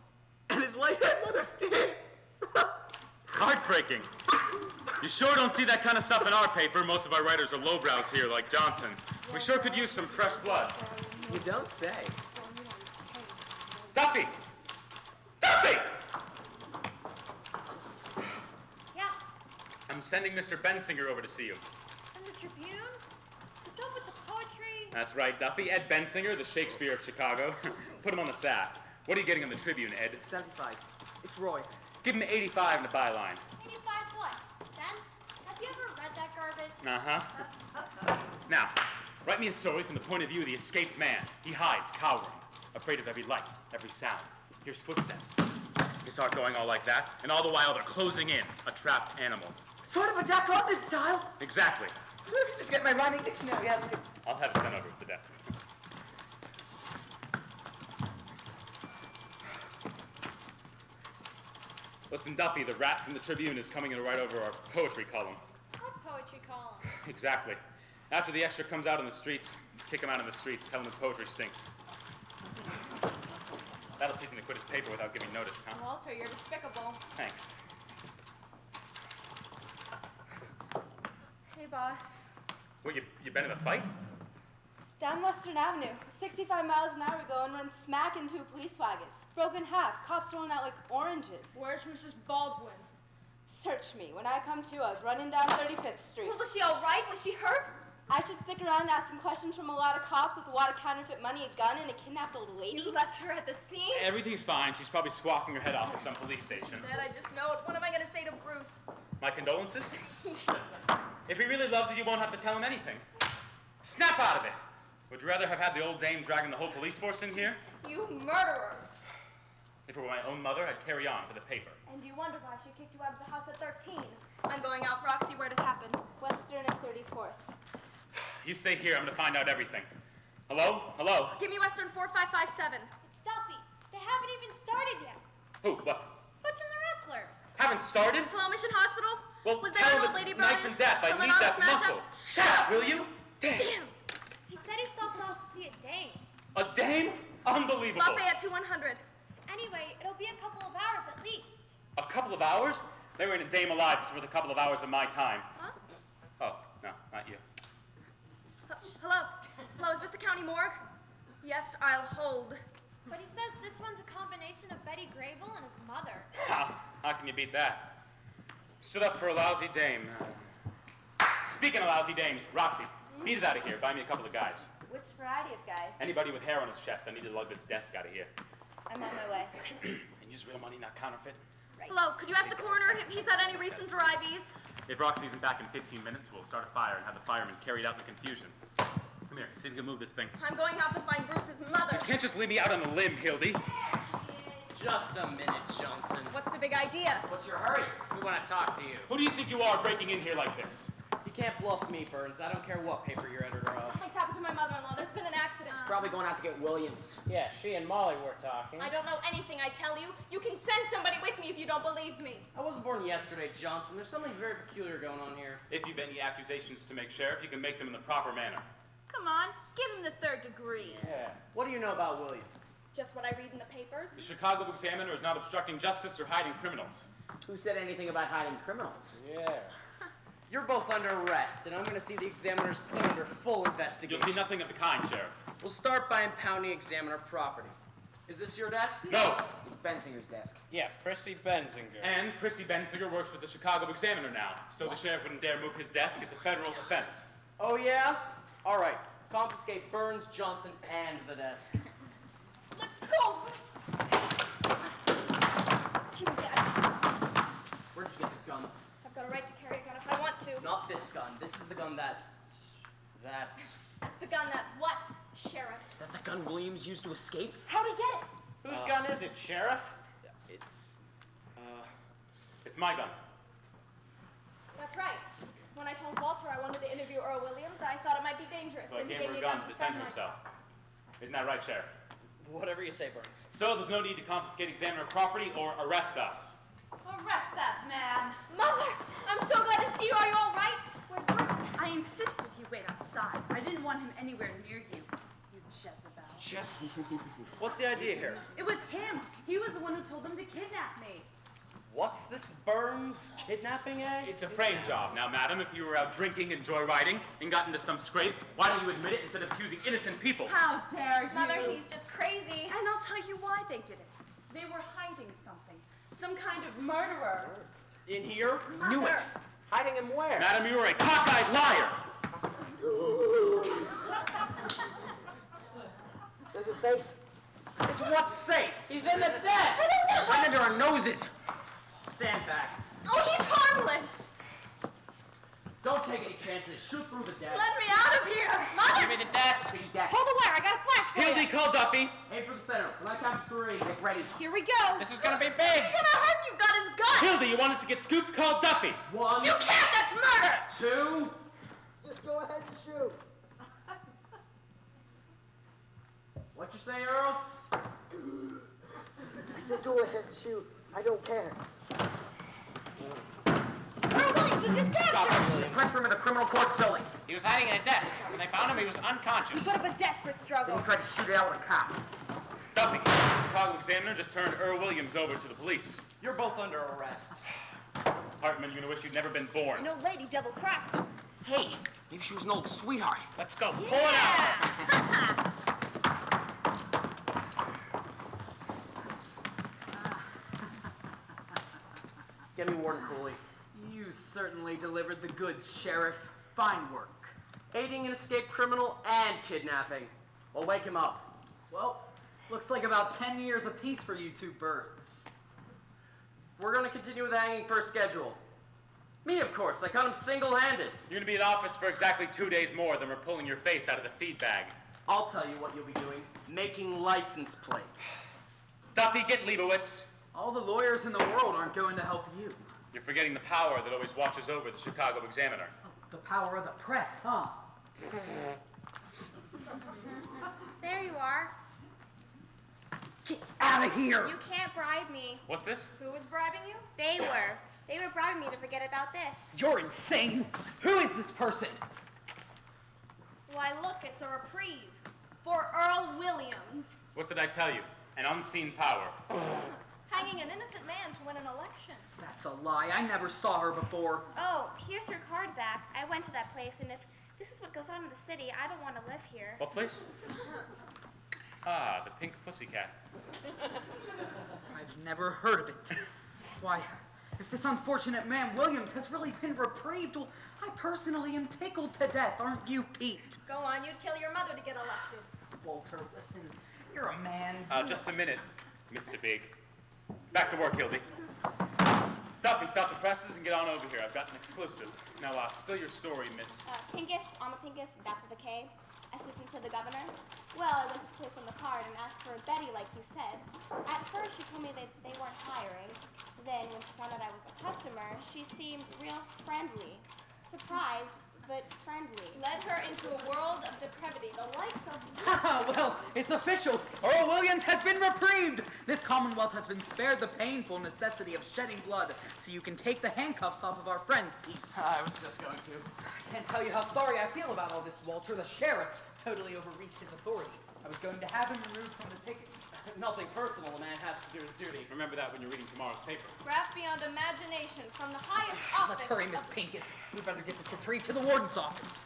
And his wife and mother stairs. Heartbreaking. You sure don't see that kind of stuff in our paper. Most of our writers are lowbrows here, like Johnson. We sure could use some fresh blood. You don't say. Duffy! Duffy! Yeah, I'm sending Mr. Bensinger over to see you. from the Tribune? What's up with the poetry? That's right, Duffy. Ed Bensinger, the Shakespeare of Chicago. Put him on the staff. What are you getting on the Tribune, Ed? 75. It's Roy. Give him 85 in the byline. 85 what? Cents? Have you ever read that garbage? Uh-huh. Now, write me a story from the point of view of the escaped man. He hides, cowering, afraid of every light, every sound. Hears footsteps. His heart going all like that, and all the while they're closing in, a trapped animal. Sort of a Jack London style. Exactly. Let me just get my rhyming dictionary out. I'll have it sent over to the desk. Listen, Duffy, the rat from the Tribune is coming in to write over our poetry column. What poetry column? Exactly. After the extra comes out in the streets, kick him out in the streets, tell him his poetry stinks. That'll teach him to quit his paper without giving notice, huh? Walter, you're despicable. Thanks. Hey, boss. Well, you been in a fight? Down Western Avenue, 65 miles an hour we go and run smack into a police wagon. Broken half, cops rolling out like oranges. Where's Mrs. Baldwin? Search me. When I come to, I was running down 35th Street. Well, was she all right? Was she hurt? I should stick around and ask some questions from a lot of cops with a lot of counterfeit money, a gun, and a kidnapped old lady. You left her at the scene? Everything's fine. She's probably squawking her head off at some police station. Dad, I just know it. What am I going to say to Bruce? My condolences? If he really loves you, you won't have to tell him anything. Snap out of it. Would you rather have had the old dame dragging the whole police force in here? You murderer. If it were my own mother, I'd carry on for the paper. And you wonder why she kicked you out of the house at 13. I'm going out, Roxy. Where'd it happen? Western and 34th. You stay here. I'm going to find out everything. Hello? Hello? Give me Western 4557. It's Duffy. They haven't even started yet. Who? What? Butch and the Wrestlers. Haven't started? Hello, Mission Hospital? Well, Was there tell an him old it's lady knife brought in and death. I from need an that auto smash-up? muscle. Shut up, will you? Damn. He said he stopped off to see a dame. A dame? Unbelievable. Lafayette 2100. Anyway, it'll be a couple of hours at least. A couple of hours? They were in a dame alive that's worth a couple of hours of my time. Huh? Oh, no, not you. Hello? Hello, is this the county morgue? Yes, I'll hold. But he says this one's a combination of Betty Grable and his mother. How can you beat that? Stood up for a lousy dame. Speaking of lousy dames, Roxy, beat it out of here. Buy me a couple of guys. Which variety of guys? Anybody with hair on his chest. I need to lug this desk out of here. I'm on my way. And use real money, not counterfeit. Hello, could you ask the coroner if he's had any recent driveys? If Roxy isn't back in 15 minutes, we'll start a fire and have the firemen carried out in the confusion. Come here, see if you can move this thing. I'm going out to find Bruce's mother. You can't just leave me out on the limb, Hildy. Just a minute, Johnson. What's the big idea? What's your hurry? We want to talk to you. Who do you think you are breaking in here like this? You can't bluff me, Burns. I don't care what paper you're editor of. Something's happened to my mother-in-law. There's been an accident. Probably going out to get Williams. Yeah, she and Molly were talking. I don't know anything, I tell you. You can send somebody with me if you don't believe me. I wasn't born yesterday, Johnson. There's something very peculiar going on here. If you've any accusations to make, Sheriff, you can make them in the proper manner. Come on, give him the third degree. Yeah. What do you know about Williams? Just what I read in the papers. The Chicago Examiner is not obstructing justice or hiding criminals. Who said anything about hiding criminals? Yeah. You're both under arrest, and I'm going to see the Examiner's put under full investigation. You'll see nothing of the kind, Sheriff. We'll start by impounding Examiner property. Is this your desk? No. It's Bensinger's desk. Yeah, Prissy Benzinger. And Prissy Bensinger works for the Chicago Examiner now, so the sheriff wouldn't dare move his desk. It's a federal offense. Oh, yeah? All right. Confiscate Burns, Johnson, and the desk. Let go! Give me that. Where'd you get this gun? I've got a right to carry a gun if I want to. Not this gun. This is the gun that... The gun that what, Sheriff? Is that the gun Williams used to escape? How'd he get it? Whose gun is it, Sheriff? It's... It's my gun. That's right. When I told Walter I wanted to interview Earl Williams, I thought it might be dangerous. So I and he gave her me a gun to defend defend myself. herself. Isn't that right, Sheriff? Whatever you say, Burns. So there's no need to confiscate Examiner property or arrest us. Arrest that man. Mother, I'm so glad to see you. Are you all right? Where's Bruce? I insisted he wait outside. I didn't want him anywhere near you, you Jezebel. What's the idea here? It was him. He was the one who told them to kidnap me. What's this Burns kidnapping, eh? It's a frame job. Now, madam, if you were out drinking and joyriding and got into some scrape, why don't you admit it instead of accusing innocent people? How dare you? Mother, he's just crazy. And I'll tell you why they did it. They were hiding something. Some kind of murderer. In here? Mother. Knew it. Hiding him where? Madam, you are a cockeyed liar. Is it safe? Is what's safe? He's in the desk! Right under our noses! Stand back. Oh, he's harmless. Don't take any chances. Shoot through the desk. Let me out of here! Mother! Give me the desk. Give me the desk. Hold the wire. I got a flash for Hildy, you. call Duffy. Aim for the center. When I count to 3, get ready. Here we go. This is gonna be big. You're gonna hurt. You've got his gun. Hildy, you want us to get scooped? Call Duffy. 1. You can't. That's murder. 2. Just go ahead and shoot. What you say, Earl? I said go ahead and shoot. I don't care. Earl Williams was just captured. Press room in the criminal court building. He was hiding in a desk. When they found him, he was unconscious. He put up a desperate struggle. Then he tried to shoot it out with the cops. Duffy, the Chicago Examiner just turned Earl Williams over to the police. You're both under arrest. Hartman, you're gonna wish you'd never been born. An old lady double-crossed him. Hey, maybe she was an old sweetheart. Let's go. Pull it out. Get me Warden Cooley. You certainly delivered the goods, Sheriff. Fine work. Aiding an escaped criminal and kidnapping. We'll wake him up. Well, looks like about 10 years apiece for you two birds. We're gonna continue with the hanging per schedule. Me, of course. I caught him single-handed. You're gonna be in office for exactly 2 days more than we're pulling your face out of the feed bag. I'll tell you what you'll be doing. Making license plates. Duffy, get Leibowitz. All the lawyers in the world aren't going to help you. You're forgetting the power that always watches over the Chicago Examiner. The power of the press, huh? There you are. Get out of here! You can't bribe me. What's this? Who was bribing you? They were. They were bribing me to forget about this. You're insane! Who is this person? Why, look, it's a reprieve for Earl Williams. What did I tell you? An unseen power. Hanging an innocent man to win an election. That's a lie. I never saw her before. Oh, here's your card back. I went to that place, and if this is what goes on in the city, I don't want to live here. What place? Ah, the Pink Pussycat. I've never heard of it. Why, if this unfortunate man Williams has really been reprieved, well, I personally am tickled to death, aren't you, Pete? Go on, you'd kill your mother to get elected. Walter, listen, you're a man. Just a minute, Mr. Big. Back to work, Hildy. Duffy, stop the presses and get on over here. I've got an exclusive. Now, spill your story, Miss. Pincus, on the Pincus, that's with a K, assistant to the governor. Well, I went to place on the card and asked for Betty like he said. At first, she told me that they weren't hiring. Then, when she found out I was a customer, she seemed real friendly. Surprised, but friendly. Led her into a world of depravity, the likes of... Well, it's official. Earl Williams has been reprieved. This Commonwealth has been spared the painful necessity of shedding blood, so you can take the handcuffs off of our friends, Pete. I was just going to. I can't tell you how sorry I feel about all this, Walter. The sheriff totally overreached his authority. I was going to have him removed from the ticket. Nothing personal. A man has to do his duty. Remember that when you're reading tomorrow's paper. Craft beyond imagination from the highest office. Let's hurry, Miss Pincus. We better get this reprieve to the warden's office.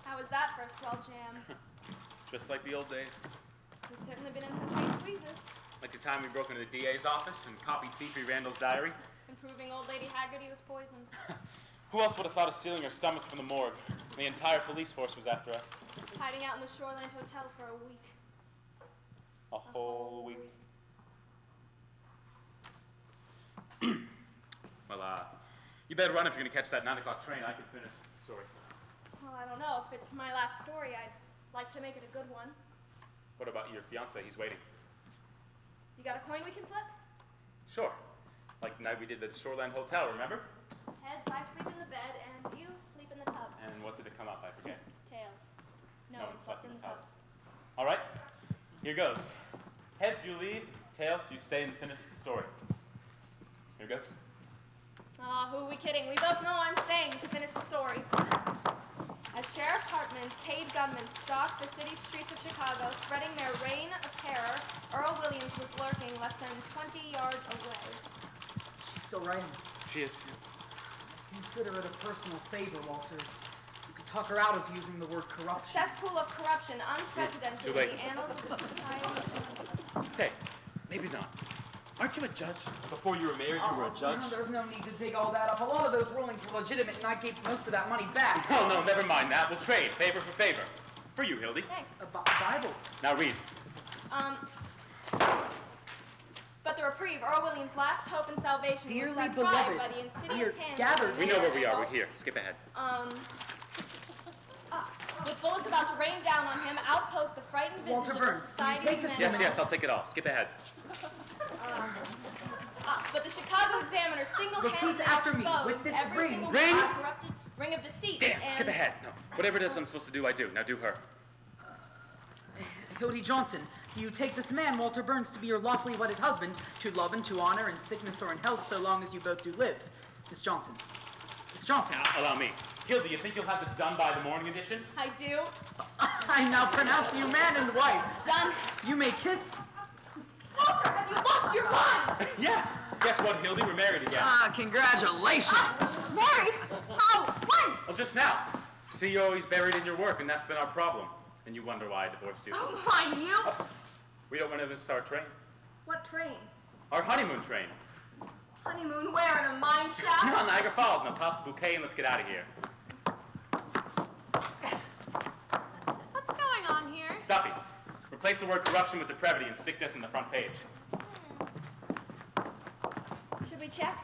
How was that for a swell jam? Just like the old days. We've certainly been in some tight squeezes. Like the time we broke into the DA's office and copied Fifi Randall's diary. And proving old Lady Haggerty was poisoned. Who else would have thought of stealing her stomach from the morgue? The entire police force was after us. Hiding out in the Shoreland Hotel for a week. A whole week. Well, you better run if you're gonna catch that 9 o'clock train. I can finish the story. Well, I don't know. If it's my last story, I'd like to make it a good one. What about your fiance? He's waiting. You got a coin we can flip? Sure. Like the night we did the Shoreland Hotel, remember? Heads, I sleep in the bed, and you sleep in the tub. And what did it come up? I forget. Tails. No one one slept in the tub. All right, here goes. Heads, you leave. Tails, you stay and finish the story. Here goes. Ah, who are we kidding? We both know I'm staying to finish the story. As Sheriff Hartman's paid gunmen stalked the city streets of Chicago, spreading their reign of terror, Earl Williams was lurking less than 20 yards away. She's still writing. She is. Consider it a personal favor, Walter. You could talk her out of using the word corruption. Cesspool of corruption, unprecedented Too in late. the annals of the society. Say, maybe not. Aren't you a judge? Before you were mayor, you were a judge? No, there's no need to dig all that up. A lot of those rulings were legitimate, and I gave most of that money back. No, no, never mind that. We'll trade, favor for favor. For you, Hildy. Thanks. A Bible. Now read. But the reprieve, Earl Williams' last hope and salvation, Dearly was that beloved, by the we insidious are hand. gathered. We know where we are. We're here. Skip ahead. With bullets about to rain down on him, out poked the frightened visage Walter of Burns, the society take of this men. Yes, yes, I'll take it all. Skip ahead. But the Chicago Examiner single-handedly Repeat after me, exposed with this every ring. single Ring? corrupted ring of deceit. Damn, and skip ahead. No, whatever it is I'm supposed to do, I do. Now do her. Hildy Johnson, do you take this man, Walter Burns, to be your lawfully wedded husband, to love and to honor in sickness or in health, so long as you both do live? Miss Johnson. Miss Johnson. Now, allow me. Hildy, you think you'll have this done by the morning edition? I do. I now pronounce you man and wife. Done. You may kiss. Walter, have you lost your mind? Yes. Guess what, Hildy? We're married again. Congratulations. Married? How? When? Well, just now. See, you're always buried in your work, and that's been our problem. And you wonder why I divorced you. Oh, I knew. We don't want to miss our train. What train? Our honeymoon train. Honeymoon where? In a mine shaft? No, Niagara Falls. Now toss the bouquet and let's get out of here. What's going on here? Duffy, replace the word corruption with depravity and stick this in the front page. Should we check?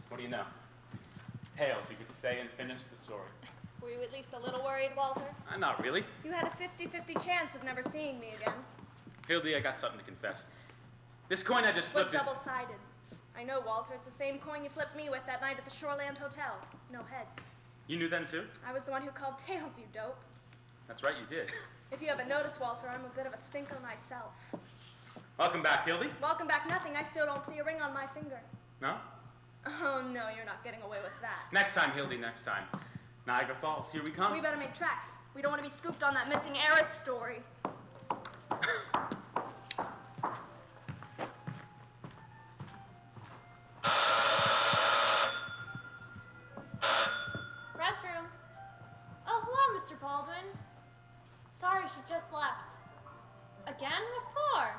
What do you know? Tails, you could stay and finish the story. Were you at least a little worried, Walter? Not really. You had a 50-50 chance of never seeing me again. Hildy, I got something to confess. This coin I just It was flipped is... double-sided. I know, Walter. It's the same coin you flipped me with that night at the Shoreland Hotel. No heads. You knew then, too? I was the one who called tails, you dope. That's right, you did. If you haven't noticed, Walter, I'm a bit of a stinker myself. Welcome back, Hildy. Welcome back nothing. I still don't see a ring on my finger. No? Oh, no, you're not getting away with that. Next time, Hildy, next time. Niagara Falls, here we come. We better make tracks. We don't want to be scooped on that missing heiress story. Restroom. Oh, hello, Mr. Baldwin. Sorry, she just left. Again? What for?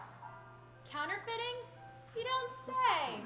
Counterfeiting? You don't say.